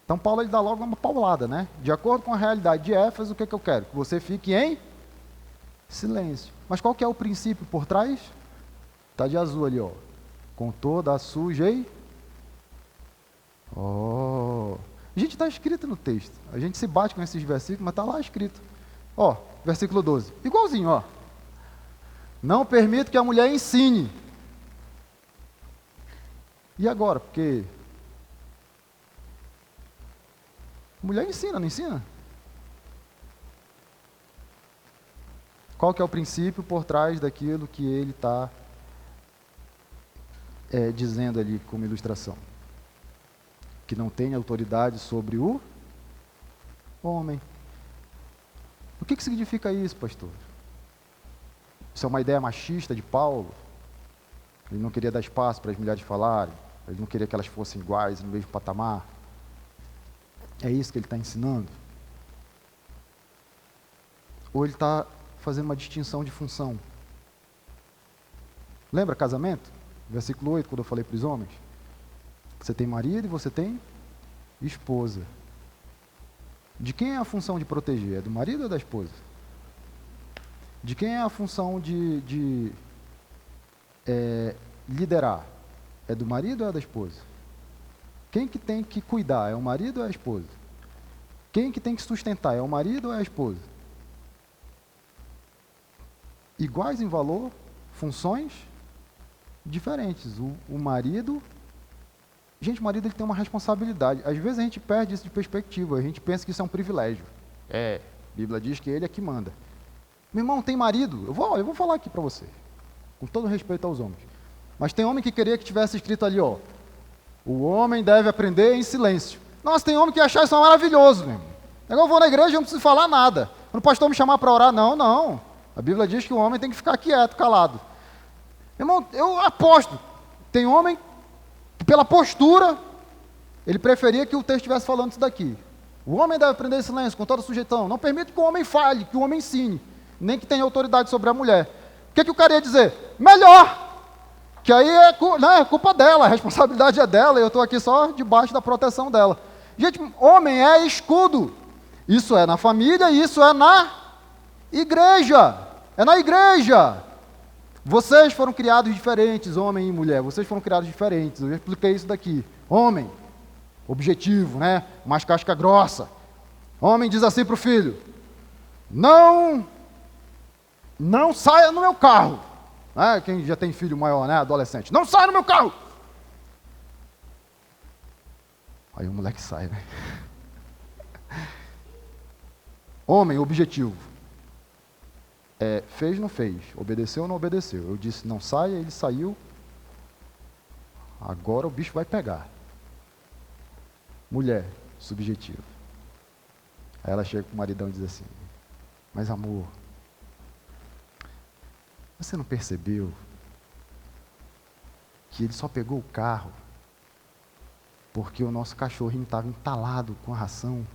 Então Paulo ele dá logo uma paulada, né? De acordo com a realidade de Éfeso, o que eu quero? Que você fique em silêncio. Mas qual que é o princípio por trás? Está de azul ali, ó. Com toda a sujeição. Gente, está escrito no texto. A gente se bate com esses versículos, mas está lá escrito. Versículo 12. Igualzinho, ó. Não permito que a mulher ensine. E agora? Porque mulher ensina, não ensina? Qual que é o princípio por trás daquilo que ele está dizendo ali como ilustração? Que não tem autoridade sobre o homem. O que significa isso, pastor? Isso é uma ideia machista de Paulo? Ele não queria dar espaço para as mulheres falarem? Ele não queria que elas fossem iguais no mesmo patamar? É isso que ele está ensinando? Ou ele está fazendo uma distinção de função? Lembra casamento? Versículo 8, quando eu falei para os homens. Você tem marido e você tem esposa. De quem é a função de proteger? É do marido ou da esposa? De quem é a função de liderar? É do marido ou é da esposa? Quem que tem que cuidar? É o marido ou é a esposa? Quem que tem que sustentar? É o marido ou é a esposa? Iguais em valor, funções diferentes. O marido... Gente, o marido ele tem uma responsabilidade. Às vezes a gente perde isso de perspectiva. A gente pensa que isso é um privilégio. A Bíblia diz que ele é que manda. Meu irmão, tem marido? Eu vou falar aqui para você. Com todo respeito aos homens. Mas tem homem que queria que tivesse escrito ali, ó. O homem deve aprender em silêncio. Nossa, tem homem que achar isso maravilhoso, meu irmão. Eu vou na igreja e não preciso falar nada. Quando o pastor me chamar para orar, não. A Bíblia diz que o homem tem que ficar quieto, calado. Meu irmão, eu aposto. Tem homem que, pela postura, ele preferia que o texto estivesse falando isso daqui. O homem deve aprender em silêncio, com toda sujeição. Não permite que o homem fale, que o homem ensine, nem que tenha autoridade sobre a mulher. O que o cara ia dizer? Melhor! Que aí é culpa dela, a responsabilidade é dela, e eu estou aqui só debaixo da proteção dela. Gente, homem é escudo. Isso é na família, isso é na igreja. É na igreja. Vocês foram criados diferentes, homem e mulher. Vocês foram criados diferentes. Eu já expliquei isso daqui. Homem, objetivo, né? Mais casca grossa. Homem diz assim para o filho: não não saia no meu carro. Quem já tem filho maior, né, adolescente, não saia no meu carro. Aí o moleque sai, né? Homem, objetivo. Fez, não fez. Obedeceu ou não obedeceu. Eu disse, não saia, ele saiu. Agora o bicho vai pegar. Mulher, subjetivo. Aí ela chega pro maridão e diz assim, mas amor, você não percebeu que ele só pegou o carro porque o nosso cachorrinho estava entalado com a ração,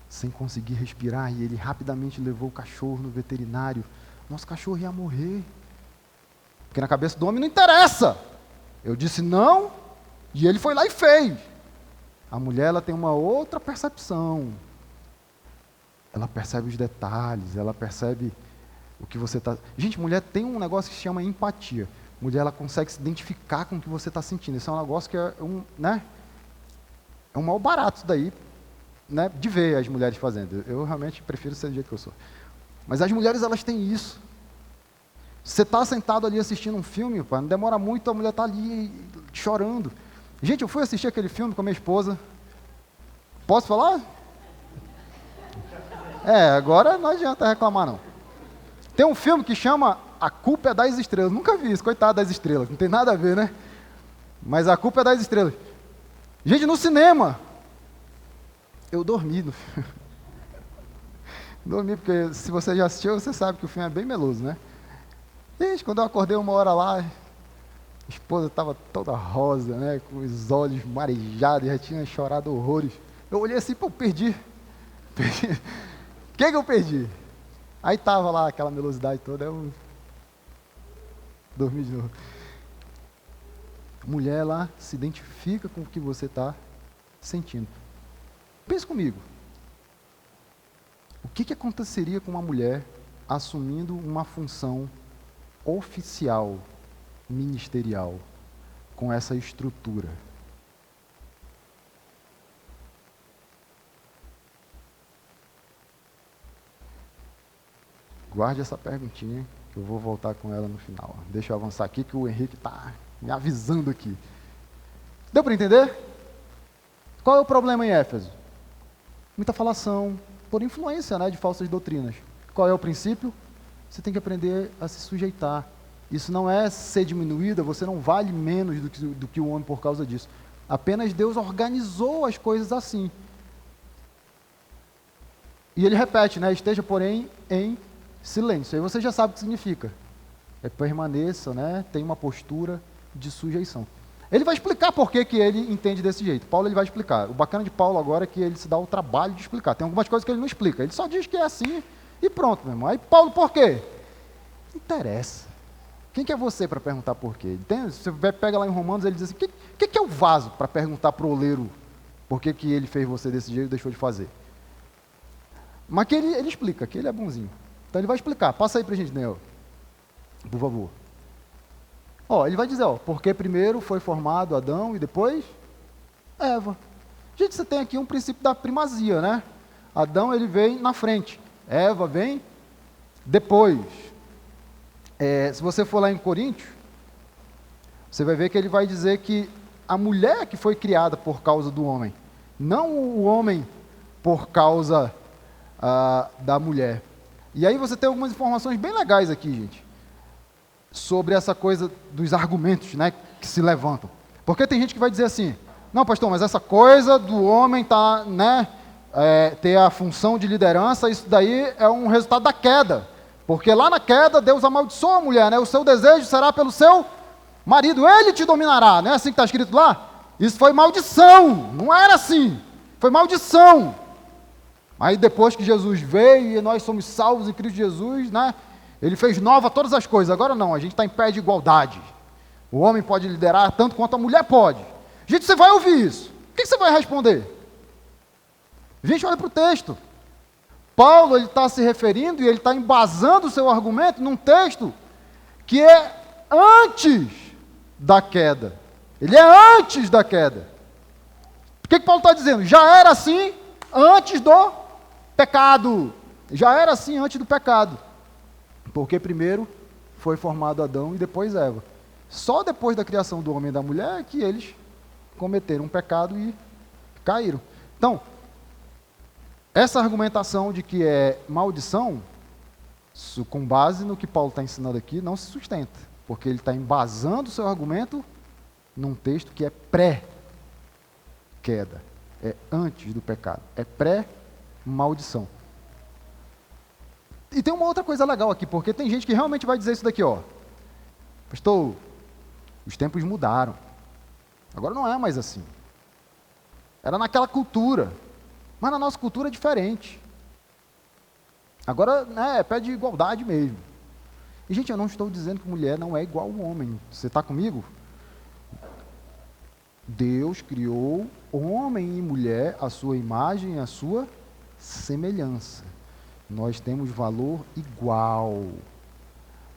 sem conseguir respirar, e ele rapidamente levou o cachorro no veterinário. Nosso cachorro ia morrer. Porque na cabeça do homem não interessa. Eu disse não, e ele foi lá e fez. A mulher, ela tem uma outra percepção. Ela percebe os detalhes, ela percebe o que você está... Gente, mulher tem um negócio que se chama empatia. Mulher, ela consegue se identificar com o que você está sentindo. Isso é um negócio que é um mal barato isso daí, né, de ver as mulheres fazendo. Eu realmente prefiro ser do jeito que eu sou. Mas as mulheres, elas têm isso. Você está sentado ali assistindo um filme, pá, não demora muito, a mulher está ali chorando. Gente, eu fui assistir aquele filme com a minha esposa. Posso falar? Agora não adianta reclamar, não. Tem um filme que chama A Culpa é das Estrelas. Nunca vi isso, coitado das estrelas. Não tem nada a ver, né? Mas A Culpa é das Estrelas. Gente, no cinema, eu dormi no filme. Dormi, porque se você já assistiu, você sabe que o filme é bem meloso, né? Gente, quando eu acordei uma hora lá, a esposa estava toda rosa, né? Com os olhos marejados, já tinha chorado horrores. Eu olhei assim, pô, perdi. O que eu perdi? Aí estava lá aquela melosidade toda, eu dormi de novo. Mulher lá se identifica com o que você está sentindo. Pense comigo. O que aconteceria com uma mulher assumindo uma função oficial, ministerial, com essa estrutura? Guarde essa perguntinha, que eu vou voltar com ela no final. Deixa eu avançar aqui, que o Henrique está me avisando aqui. Deu para entender? Qual é o problema em Éfeso? Muita falação, por influência, né, de falsas doutrinas. Qual é o princípio? Você tem que aprender a se sujeitar. Isso não é ser diminuída, você não vale menos do que o homem por causa disso. Apenas Deus organizou as coisas assim. E ele repete, né, esteja, porém, em silêncio. Aí você já sabe o que significa. Permaneça, né, tem uma postura de sujeição. Ele vai explicar por que ele entende desse jeito. Paulo, ele vai explicar. O bacana de Paulo agora é que ele se dá o trabalho de explicar. Tem algumas coisas que ele não explica. Ele só diz que é assim e pronto, meu irmão. Aí Paulo, por quê? Interessa. Quem que é você para perguntar por quê? Você pega lá em Romanos, ele diz assim, o que é o vaso para perguntar para o oleiro por que ele fez você desse jeito e deixou de fazer? Mas que ele explica, que ele é bonzinho. Então ele vai explicar. Passa aí para a gente, Neo. Por favor. Ele vai dizer, porque primeiro foi formado Adão e depois Eva. Gente, você tem aqui um princípio da primazia, né? Adão, ele vem na frente. Eva vem depois. Se você for lá em Coríntios, você vai ver que ele vai dizer que a mulher que foi criada por causa do homem, não o homem por causa da mulher. E aí você tem algumas informações bem legais aqui, gente, sobre essa coisa dos argumentos, né, que se levantam. Porque tem gente que vai dizer assim, não, pastor, mas essa coisa do homem ter a função de liderança, isso daí é um resultado da queda. Porque lá na queda, Deus amaldiçoa a mulher, né? O seu desejo será pelo seu marido, ele te dominará. Não é assim que está escrito lá? Isso foi maldição, não era assim. Foi maldição. Aí depois que Jesus veio e nós somos salvos em Cristo Jesus, né? Ele fez nova todas as coisas. Agora não, a gente está em pé de igualdade. O homem pode liderar tanto quanto a mulher pode. Gente, você vai ouvir isso. O que você vai responder? Gente, olha para o texto. Paulo, ele está se referindo e ele está embasando o seu argumento num texto que é antes da queda. Ele é antes da queda. O que Paulo está dizendo? Já era assim antes do pecado. Já era assim antes do pecado. Porque primeiro foi formado Adão e depois Eva. Só depois da criação do homem e da mulher é que eles cometeram um pecado e caíram. Então, essa argumentação de que é maldição, isso, com base no que Paulo está ensinando aqui, não se sustenta. Porque ele está embasando o seu argumento num texto que é pré-queda. É antes do pecado. É pré-maldição. E tem uma outra coisa legal aqui, porque tem gente que realmente vai dizer isso daqui, ó. Pastor, os tempos mudaram. Agora não é mais assim. Era naquela cultura. Mas na nossa cultura é diferente. Agora, né, pede igualdade mesmo. E, gente, eu não estou dizendo que mulher não é igual ao homem. Você está comigo? Deus criou homem e mulher à sua imagem e à sua semelhança. Nós temos valor igual.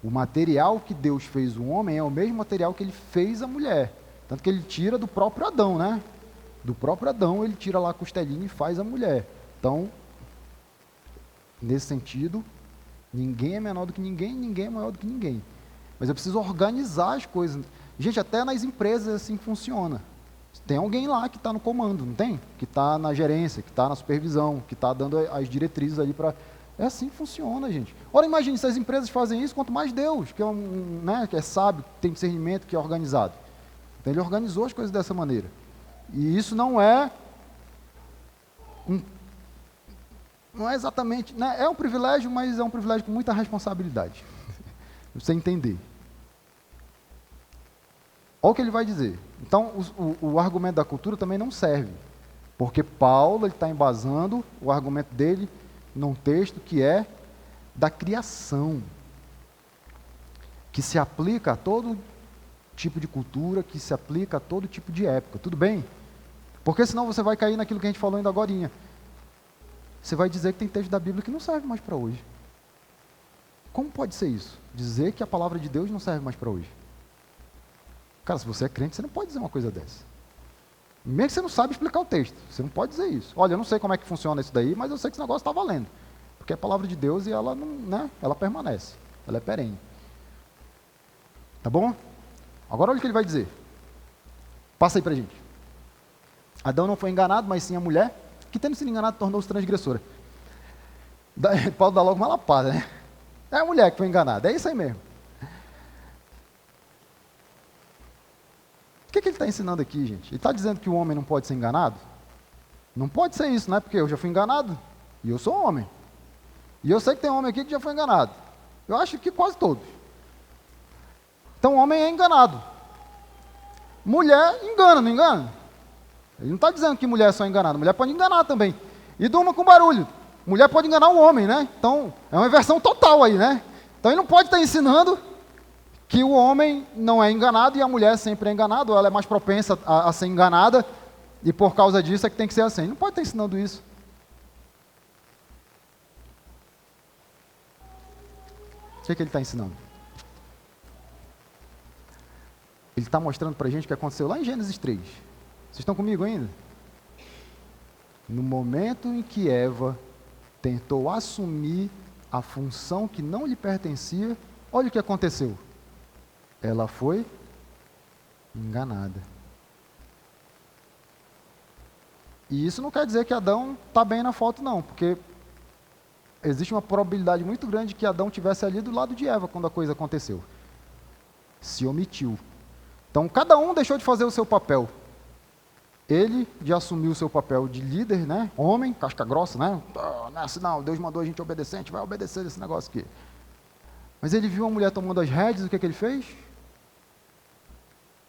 O material que Deus fez o homem é o mesmo material que ele fez a mulher. Tanto que ele tira do próprio Adão, né? Do próprio Adão ele tira lá a costelinha e faz a mulher. Então, nesse sentido, ninguém é menor do que ninguém, ninguém é maior do que ninguém. Mas eu preciso organizar as coisas. Gente, até nas empresas é assim que funciona. Tem alguém lá que está no comando, não tem? Que está na gerência, que está na supervisão, que está dando as diretrizes ali para... É assim que funciona, gente. Ora, imagine, se as empresas fazem isso, quanto mais Deus, que é, né, que é sábio, que tem discernimento, que é organizado. Então, ele organizou as coisas dessa maneira. E isso não é exatamente, né, é um privilégio, mas é um privilégio com muita responsabilidade. Você entender. Olha o que ele vai dizer. Então, o argumento da cultura também não serve. Porque Paulo está embasando o argumento dele num texto que é da criação. Que se aplica a todo tipo de cultura, que se aplica a todo tipo de época. Tudo bem? Porque senão você vai cair naquilo que a gente falou ainda agorinha. Você vai dizer que tem texto da Bíblia que não serve mais para hoje. Como pode ser isso? Dizer que a palavra de Deus não serve mais para hoje. Cara, se você é crente, você não pode dizer uma coisa dessa. Mesmo que você não sabe explicar o texto, você não pode dizer isso. Olha, eu não sei como é que funciona isso daí, mas eu sei que esse negócio está valendo. Porque é a palavra de Deus e ela, não, né, ela permanece, ela é perene. Tá bom? Agora olha o que ele vai dizer. Passa aí pra gente. Adão não foi enganado, mas sim a mulher, que tendo sido enganado tornou-se transgressora. Paulo dá logo uma lapada, né? É a mulher que foi enganada, é isso aí mesmo. O que ele está ensinando aqui, gente? Ele está dizendo que o homem não pode ser enganado? Não pode ser isso, né? Porque eu já fui enganado e eu sou homem. E eu sei que tem homem aqui que já foi enganado. Eu acho que quase todos. Então o homem é enganado. Mulher engana, não engana? Ele não está dizendo que mulher é só enganada. Mulher pode enganar também. E durma com barulho. Mulher pode enganar o homem, né? Então é uma inversão total aí, né? Então ele não pode estar ensinando que o homem não é enganado e a mulher sempre é enganada, ou ela é mais propensa a ser enganada, e por causa disso é que tem que ser assim. Ele não pode estar ensinando isso. O que ele está ensinando? Ele está mostrando para a gente o que aconteceu lá em Gênesis 3. Vocês estão comigo ainda? No momento em que Eva tentou assumir a função que não lhe pertencia, olha o que aconteceu. Ela foi enganada. E isso não quer dizer que Adão está bem na foto, não, porque existe uma probabilidade muito grande que Adão estivesse ali do lado de Eva quando a coisa aconteceu. Se omitiu. Então, cada um deixou de fazer o seu papel. Ele de assumir o seu papel de líder, né? Homem, casca grossa, né? Não é assim não, Deus mandou a gente obedecer, a gente vai obedecer esse negócio aqui. Mas ele viu a mulher tomando as rédeas, o que ele fez?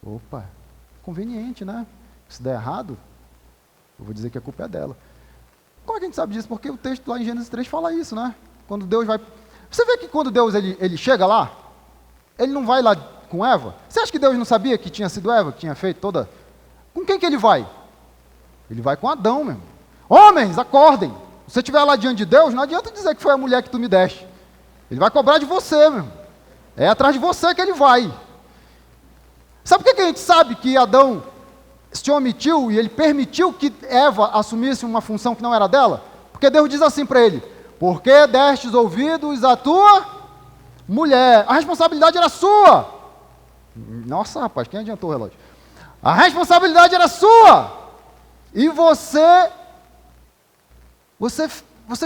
Opa, conveniente, né? Se der errado, eu vou dizer que a culpa é dela. Como é que a gente sabe disso? Porque o texto lá em Gênesis 3 fala isso, né? Quando Deus vai... Você vê que quando Deus ele chega lá, ele não vai lá com Eva? Você acha que Deus não sabia que tinha sido Eva, que tinha feito toda... Com quem que ele vai? Ele vai com Adão mesmo. Homens, acordem! Se você estiver lá diante de Deus, não adianta dizer que foi a mulher que tu me deste. Ele vai cobrar de você mesmo. É atrás de você que ele vai. Sabe por que a gente sabe que Adão se omitiu e ele permitiu que Eva assumisse uma função que não era dela? Porque Deus diz assim para ele: porque destes ouvidos à tua mulher, a responsabilidade era sua. Nossa, rapaz, quem adiantou o relógio? A responsabilidade era sua. E você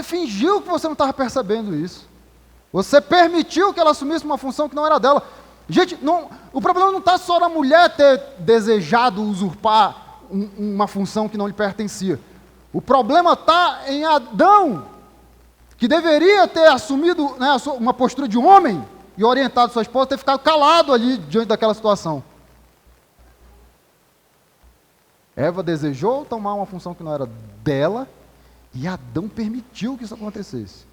fingiu que você não estava percebendo isso. Você permitiu que ela assumisse uma função que não era dela. Gente, o problema não está só na mulher ter desejado usurpar uma função que não lhe pertencia. O problema está em Adão, que deveria ter assumido, né, uma postura de homem e orientado sua esposa, ter ficado calado ali diante daquela situação. Eva desejou tomar uma função que não era dela e Adão permitiu que isso acontecesse.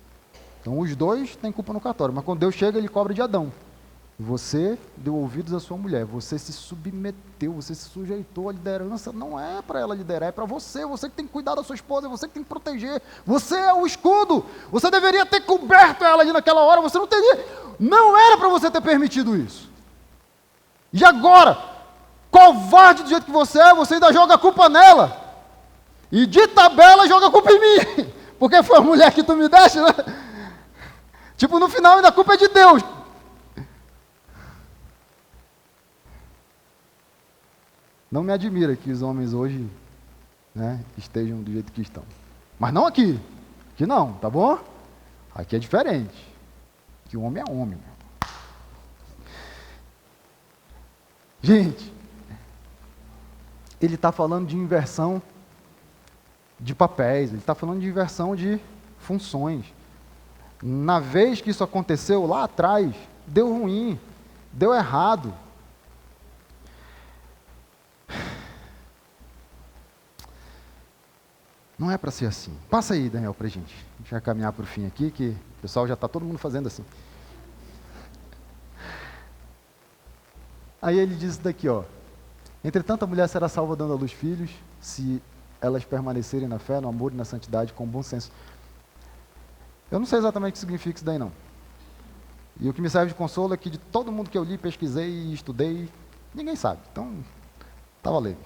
Então os dois têm culpa no cartório, mas quando Deus chega, ele cobra de Adão. Você deu ouvidos à sua mulher, você se submeteu, você se sujeitou à liderança, não é para ela liderar, é para você que tem que cuidar da sua esposa, você que tem que proteger, você é o escudo, você deveria ter coberto ela ali naquela hora, você não teria, não era para você ter permitido isso. E agora, covarde do jeito que você ainda joga a culpa nela, e de tabela joga a culpa em mim, porque foi a mulher que tu me deste, né? Tipo, no final ainda a culpa é de Deus. Não me admira que os homens hoje, né, estejam do jeito que estão. Mas não aqui. Aqui não, tá bom? Aqui é diferente. Aqui o homem é homem. Gente, ele está falando de inversão de papéis, ele está falando de inversão de funções. Na vez que isso aconteceu lá atrás, deu ruim, deu errado. Não é para ser assim. Passa aí, Daniel, para a gente. A gente vai caminhar para o fim aqui, que o pessoal já está todo mundo fazendo assim. Aí ele diz isso daqui, ó. Entretanto, a mulher será salva dando à luz filhos, se elas permanecerem na fé, no amor e na santidade, com bom senso. Eu não sei exatamente o que significa isso daí, não. E o que me serve de consolo é que de todo mundo que eu li, pesquisei e estudei, ninguém sabe. Então, tá valendo.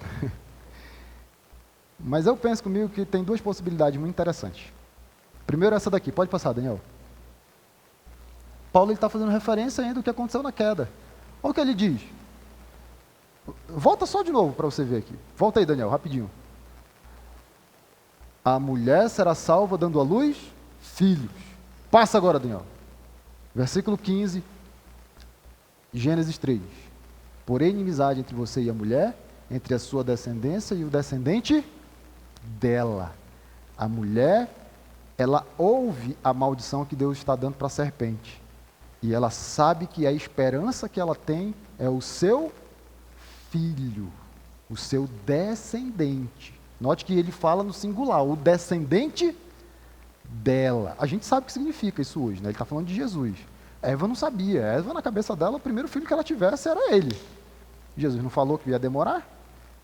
Mas eu penso comigo que tem duas possibilidades muito interessantes. Primeiro essa daqui, pode passar, Daniel. Paulo está fazendo referência ainda do que aconteceu na queda. Olha o que ele diz. Volta só de novo para você ver aqui. Volta aí, Daniel, rapidinho. A mulher será salva dando à luz filhos. Passa agora, Daniel. Versículo 15, Gênesis 3. Porém, inimizade entre você e a mulher, entre a sua descendência e o descendente dela. A mulher, ela ouve a maldição que Deus está dando para a serpente. E ela sabe que a esperança que ela tem é o seu filho, o seu descendente. Note que ele fala no singular, o descendente dela. A gente sabe o que significa isso hoje, né? Ele está falando de Jesus. Eva não sabia. Eva, na cabeça dela, o primeiro filho que ela tivesse era ele. Jesus não falou que ia demorar?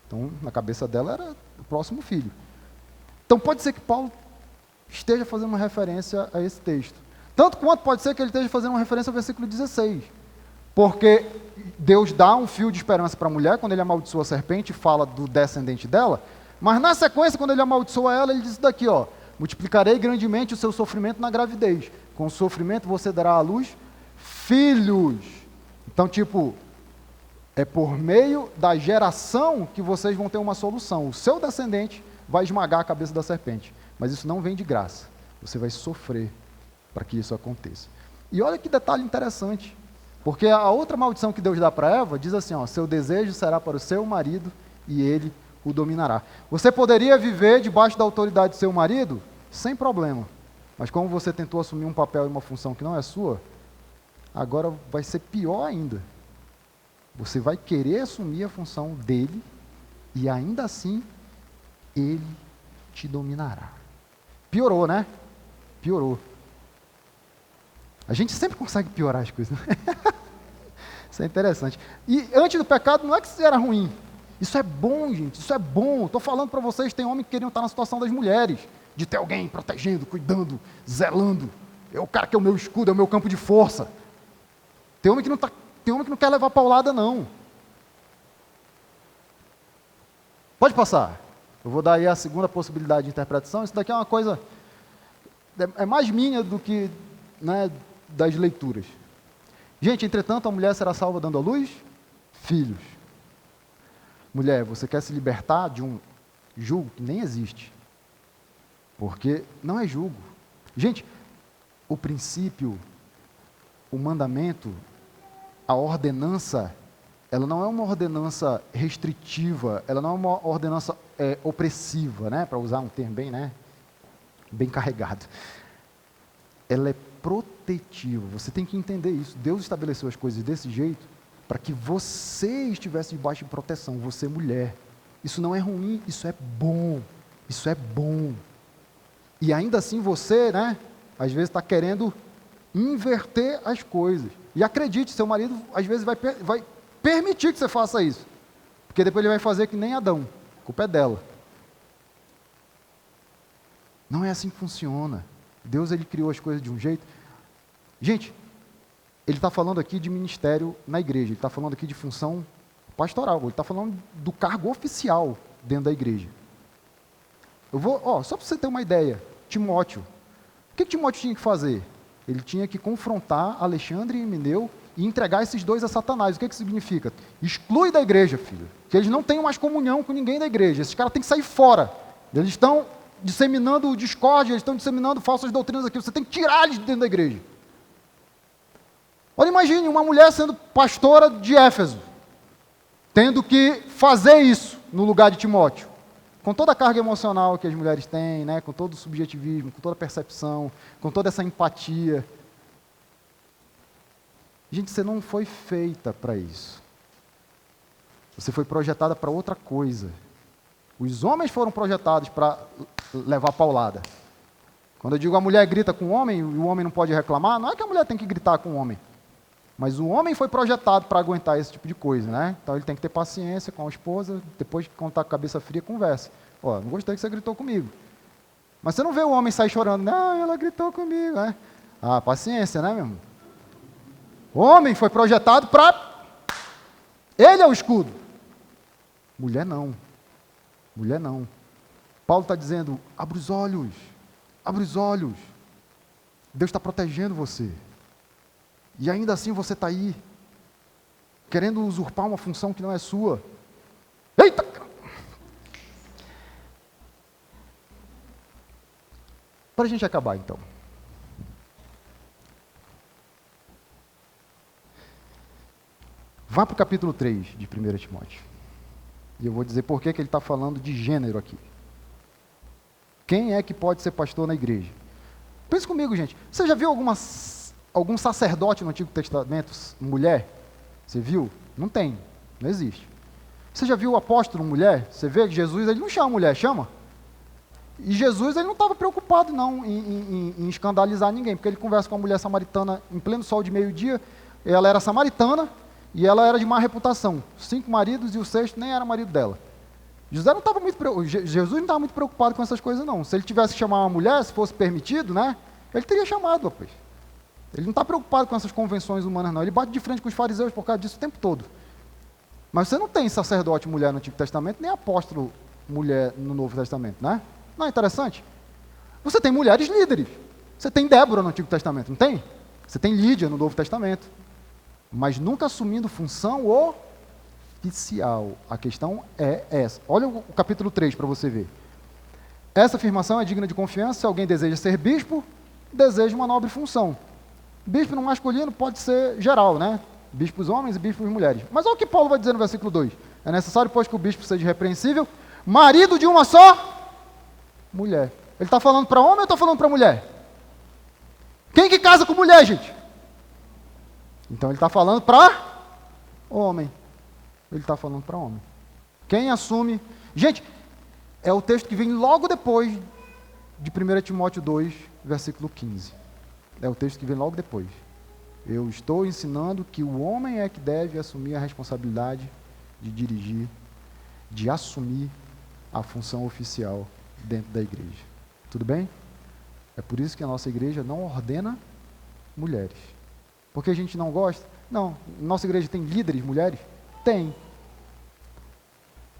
Então, na cabeça dela era o próximo filho. Então, pode ser que Paulo esteja fazendo uma referência a esse texto. Tanto quanto pode ser que ele esteja fazendo uma referência ao versículo 16. Porque Deus dá um fio de esperança para a mulher, quando ele amaldiçoa a serpente, fala do descendente dela, mas na sequência, quando ele amaldiçoa ela, ele diz isso daqui, ó, multiplicarei grandemente o seu sofrimento na gravidez. Com o sofrimento você dará à luz filhos. Então, tipo, é por meio da geração que vocês vão ter uma solução. O seu descendente vai esmagar a cabeça da serpente. Mas isso não vem de graça. Você vai sofrer para que isso aconteça. E olha que detalhe interessante. Porque a outra maldição que Deus dá para Eva diz assim, ó, seu desejo será para o seu marido e ele o dominará. Você poderia viver debaixo da autoridade do seu marido sem problema. Mas como você tentou assumir um papel e uma função que não é sua, agora vai ser pior ainda. Você vai querer assumir a função dele e ainda assim ele te dominará. Piorou, né? Piorou. A gente sempre consegue piorar as coisas, né? Isso é interessante. E antes do pecado não é que isso era ruim. Isso é bom, gente, isso é bom. Estou falando para vocês, tem homens que queriam estar na situação das mulheres, de ter alguém protegendo, cuidando, zelando. É o cara que é o meu escudo, é o meu campo de força. Tem homem que não quer levar paulada, não. Pode passar. Eu vou dar aí a segunda possibilidade de interpretação. Isso daqui é uma coisa, é mais minha do que, né, das leituras. Gente, entretanto, a mulher será salva dando à luz filhos. Mulher, você quer se libertar de um jugo que nem existe? Porque não é jugo. Gente, o princípio, o mandamento, a ordenança, ela não é uma ordenança restritiva, ela não é uma ordenança opressiva, né? Para usar um termo bem, né? Bem carregado. Ela é protetiva. Você tem que entender isso. Deus estabeleceu as coisas desse jeito para que você estivesse debaixo de proteção, você mulher. Isso não é ruim, isso é bom. Isso é bom. E ainda assim você, né? Às vezes está querendo inverter as coisas. E acredite, seu marido às vezes vai permitir que você faça isso. Porque depois ele vai fazer que nem Adão. A culpa é dela. Não é assim que funciona. Deus, ele criou as coisas de um jeito. Gente, ele está falando aqui de ministério na igreja. Ele está falando aqui de função pastoral. Ele está falando do cargo oficial dentro da igreja. Eu vou, só para você ter uma ideia. Timóteo. O que Timóteo tinha que fazer? Ele tinha que confrontar Alexandre e Himeneu e entregar esses dois a Satanás. O que significa? Exclui da igreja, filho. Que eles não tenham mais comunhão com ninguém da igreja. Esses caras têm que sair fora. Eles estão disseminando discórdia, eles estão disseminando falsas doutrinas aqui. Você tem que tirar eles de dentro da igreja. Olha, imagine uma mulher sendo pastora de Éfeso, tendo que fazer isso no lugar de Timóteo. Com toda a carga emocional que as mulheres têm, né? Com todo o subjetivismo, com toda a percepção, com toda essa empatia. Gente, você não foi feita para isso. Você foi projetada para outra coisa. Os homens foram projetados para levar paulada. Quando eu digo a mulher grita com o homem, e o homem não pode reclamar, não é que a mulher tem que gritar com o homem. Mas o homem foi projetado para aguentar esse tipo de coisa, né? Então ele tem que ter paciência com a esposa, depois que contar com a cabeça fria, conversa. Não gostei que você gritou comigo. Mas você não vê o homem sair chorando, não, ela gritou comigo, né? Paciência, né, meu irmão? O homem foi projetado para... Ele é o escudo. Mulher não. Mulher não. Paulo está dizendo, abre os olhos. Abre os olhos. Deus está protegendo você. E ainda assim você está aí, querendo usurpar uma função que não é sua. Eita! Para a gente acabar, então. Vá para o capítulo 3 de 1 Timóteo. E eu vou dizer por que ele está falando de gênero aqui. Quem é que pode ser pastor na igreja? Pense comigo, gente. Você já viu algum sacerdote no Antigo Testamento, mulher? Você viu? Não tem, não existe. Você já viu o apóstolo mulher? Você vê que Jesus, ele não chama mulher, chama? E Jesus, ele não estava preocupado não em escandalizar ninguém, porque ele conversa com a mulher samaritana em pleno sol de meio-dia, ela era samaritana e ela era de má reputação, 5 maridos e o 6º nem era marido dela. Jesus não estava muito preocupado com essas coisas não. Se ele tivesse que chamar uma mulher, se fosse permitido, né, ele teria chamado, rapaz. Ele não está preocupado com essas convenções humanas, não. Ele bate de frente com os fariseus por causa disso o tempo todo. Mas você não tem sacerdote mulher no Antigo Testamento, nem apóstolo mulher no Novo Testamento, né? Não é interessante? Você tem mulheres líderes. Você tem Débora no Antigo Testamento, não tem? Você tem Lídia no Novo Testamento. Mas nunca assumindo função oficial. A questão é essa. Olha o capítulo 3 para você ver. Essa afirmação é digna de confiança se alguém deseja ser bispo, deseja uma nobre função. Bispo no masculino pode ser geral, né? Bispos homens e bispos mulheres. Mas olha o que Paulo vai dizer no versículo 2. É necessário, pois, que o bispo seja irrepreensível, marido de uma só mulher. Ele está falando para homem ou está falando para mulher? Quem que casa com mulher, gente? Então ele está falando para homem. Ele está falando para homem. Quem assume... Gente, é o texto que vem logo depois de 1 Timóteo 2, versículo 15. É o texto que vem logo depois. Eu estou ensinando que o homem é que deve assumir a responsabilidade de dirigir, de assumir a função oficial dentro da igreja. Tudo bem? É por isso que a nossa igreja não ordena mulheres. Porque a gente não gosta? Não. Nossa igreja tem líderes mulheres? Tem.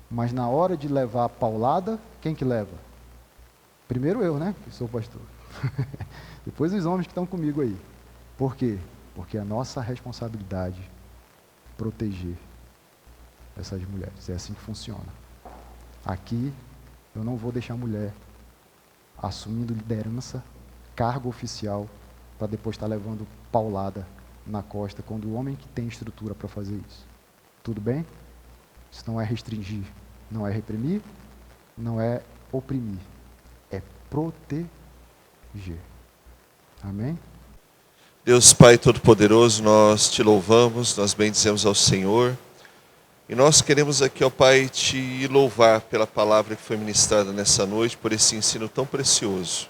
Mas na hora de levar a paulada, quem que leva? Primeiro eu, né? Que sou pastor. Depois os homens que estão comigo aí. Por quê? porque é nossa responsabilidade proteger essas mulheres. É assim que funciona. Aqui, eu não vou deixar a mulher assumindo liderança, cargo oficial, para depois estar levando paulada na costa, quando o homem que tem estrutura para fazer isso. Tudo bem? Isso não é restringir, não é reprimir, não é oprimir, é proteger. Amém? Deus Pai Todo-Poderoso, nós te louvamos, nós bendizemos ao Senhor. E nós queremos aqui, ó Pai, te louvar pela palavra que foi ministrada nessa noite, por esse ensino tão precioso.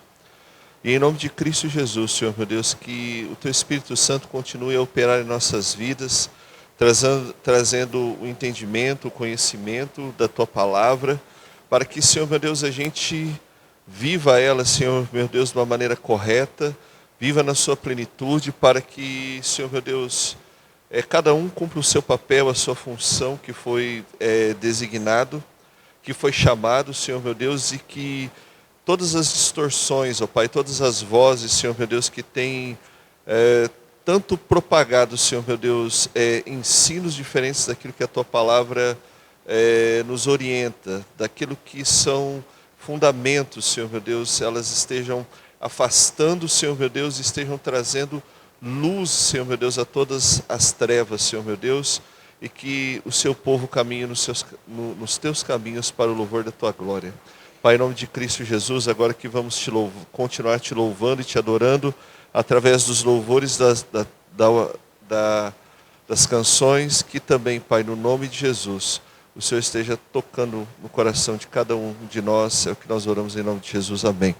E em nome de Cristo Jesus, Senhor meu Deus, que o Teu Espírito Santo continue a operar em nossas vidas, trazendo o entendimento, o conhecimento da Tua palavra, para que, Senhor meu Deus, a gente viva ela, Senhor meu Deus, de uma maneira correta, viva na sua plenitude, para que, Senhor meu Deus, cada um cumpra o seu papel, a sua função que foi designado, que foi chamado, Senhor meu Deus, e que todas as distorções, ó Pai, todas as vozes, Senhor meu Deus, que têm tanto propagado, Senhor meu Deus, ensinos diferentes daquilo que a Tua palavra nos orienta, daquilo que são fundamentos, Senhor meu Deus, elas estejam afastando, Senhor meu Deus, estejam trazendo luz, Senhor meu Deus, a todas as trevas, Senhor meu Deus, e que o seu povo caminhe nos teus caminhos para o louvor da tua glória. Pai, em nome de Cristo Jesus, agora que vamos continuar te louvando e te adorando, através dos louvores das canções, que também, Pai, no nome de Jesus, o Senhor esteja tocando no coração de cada um de nós, é o que nós oramos em nome de Jesus, amém.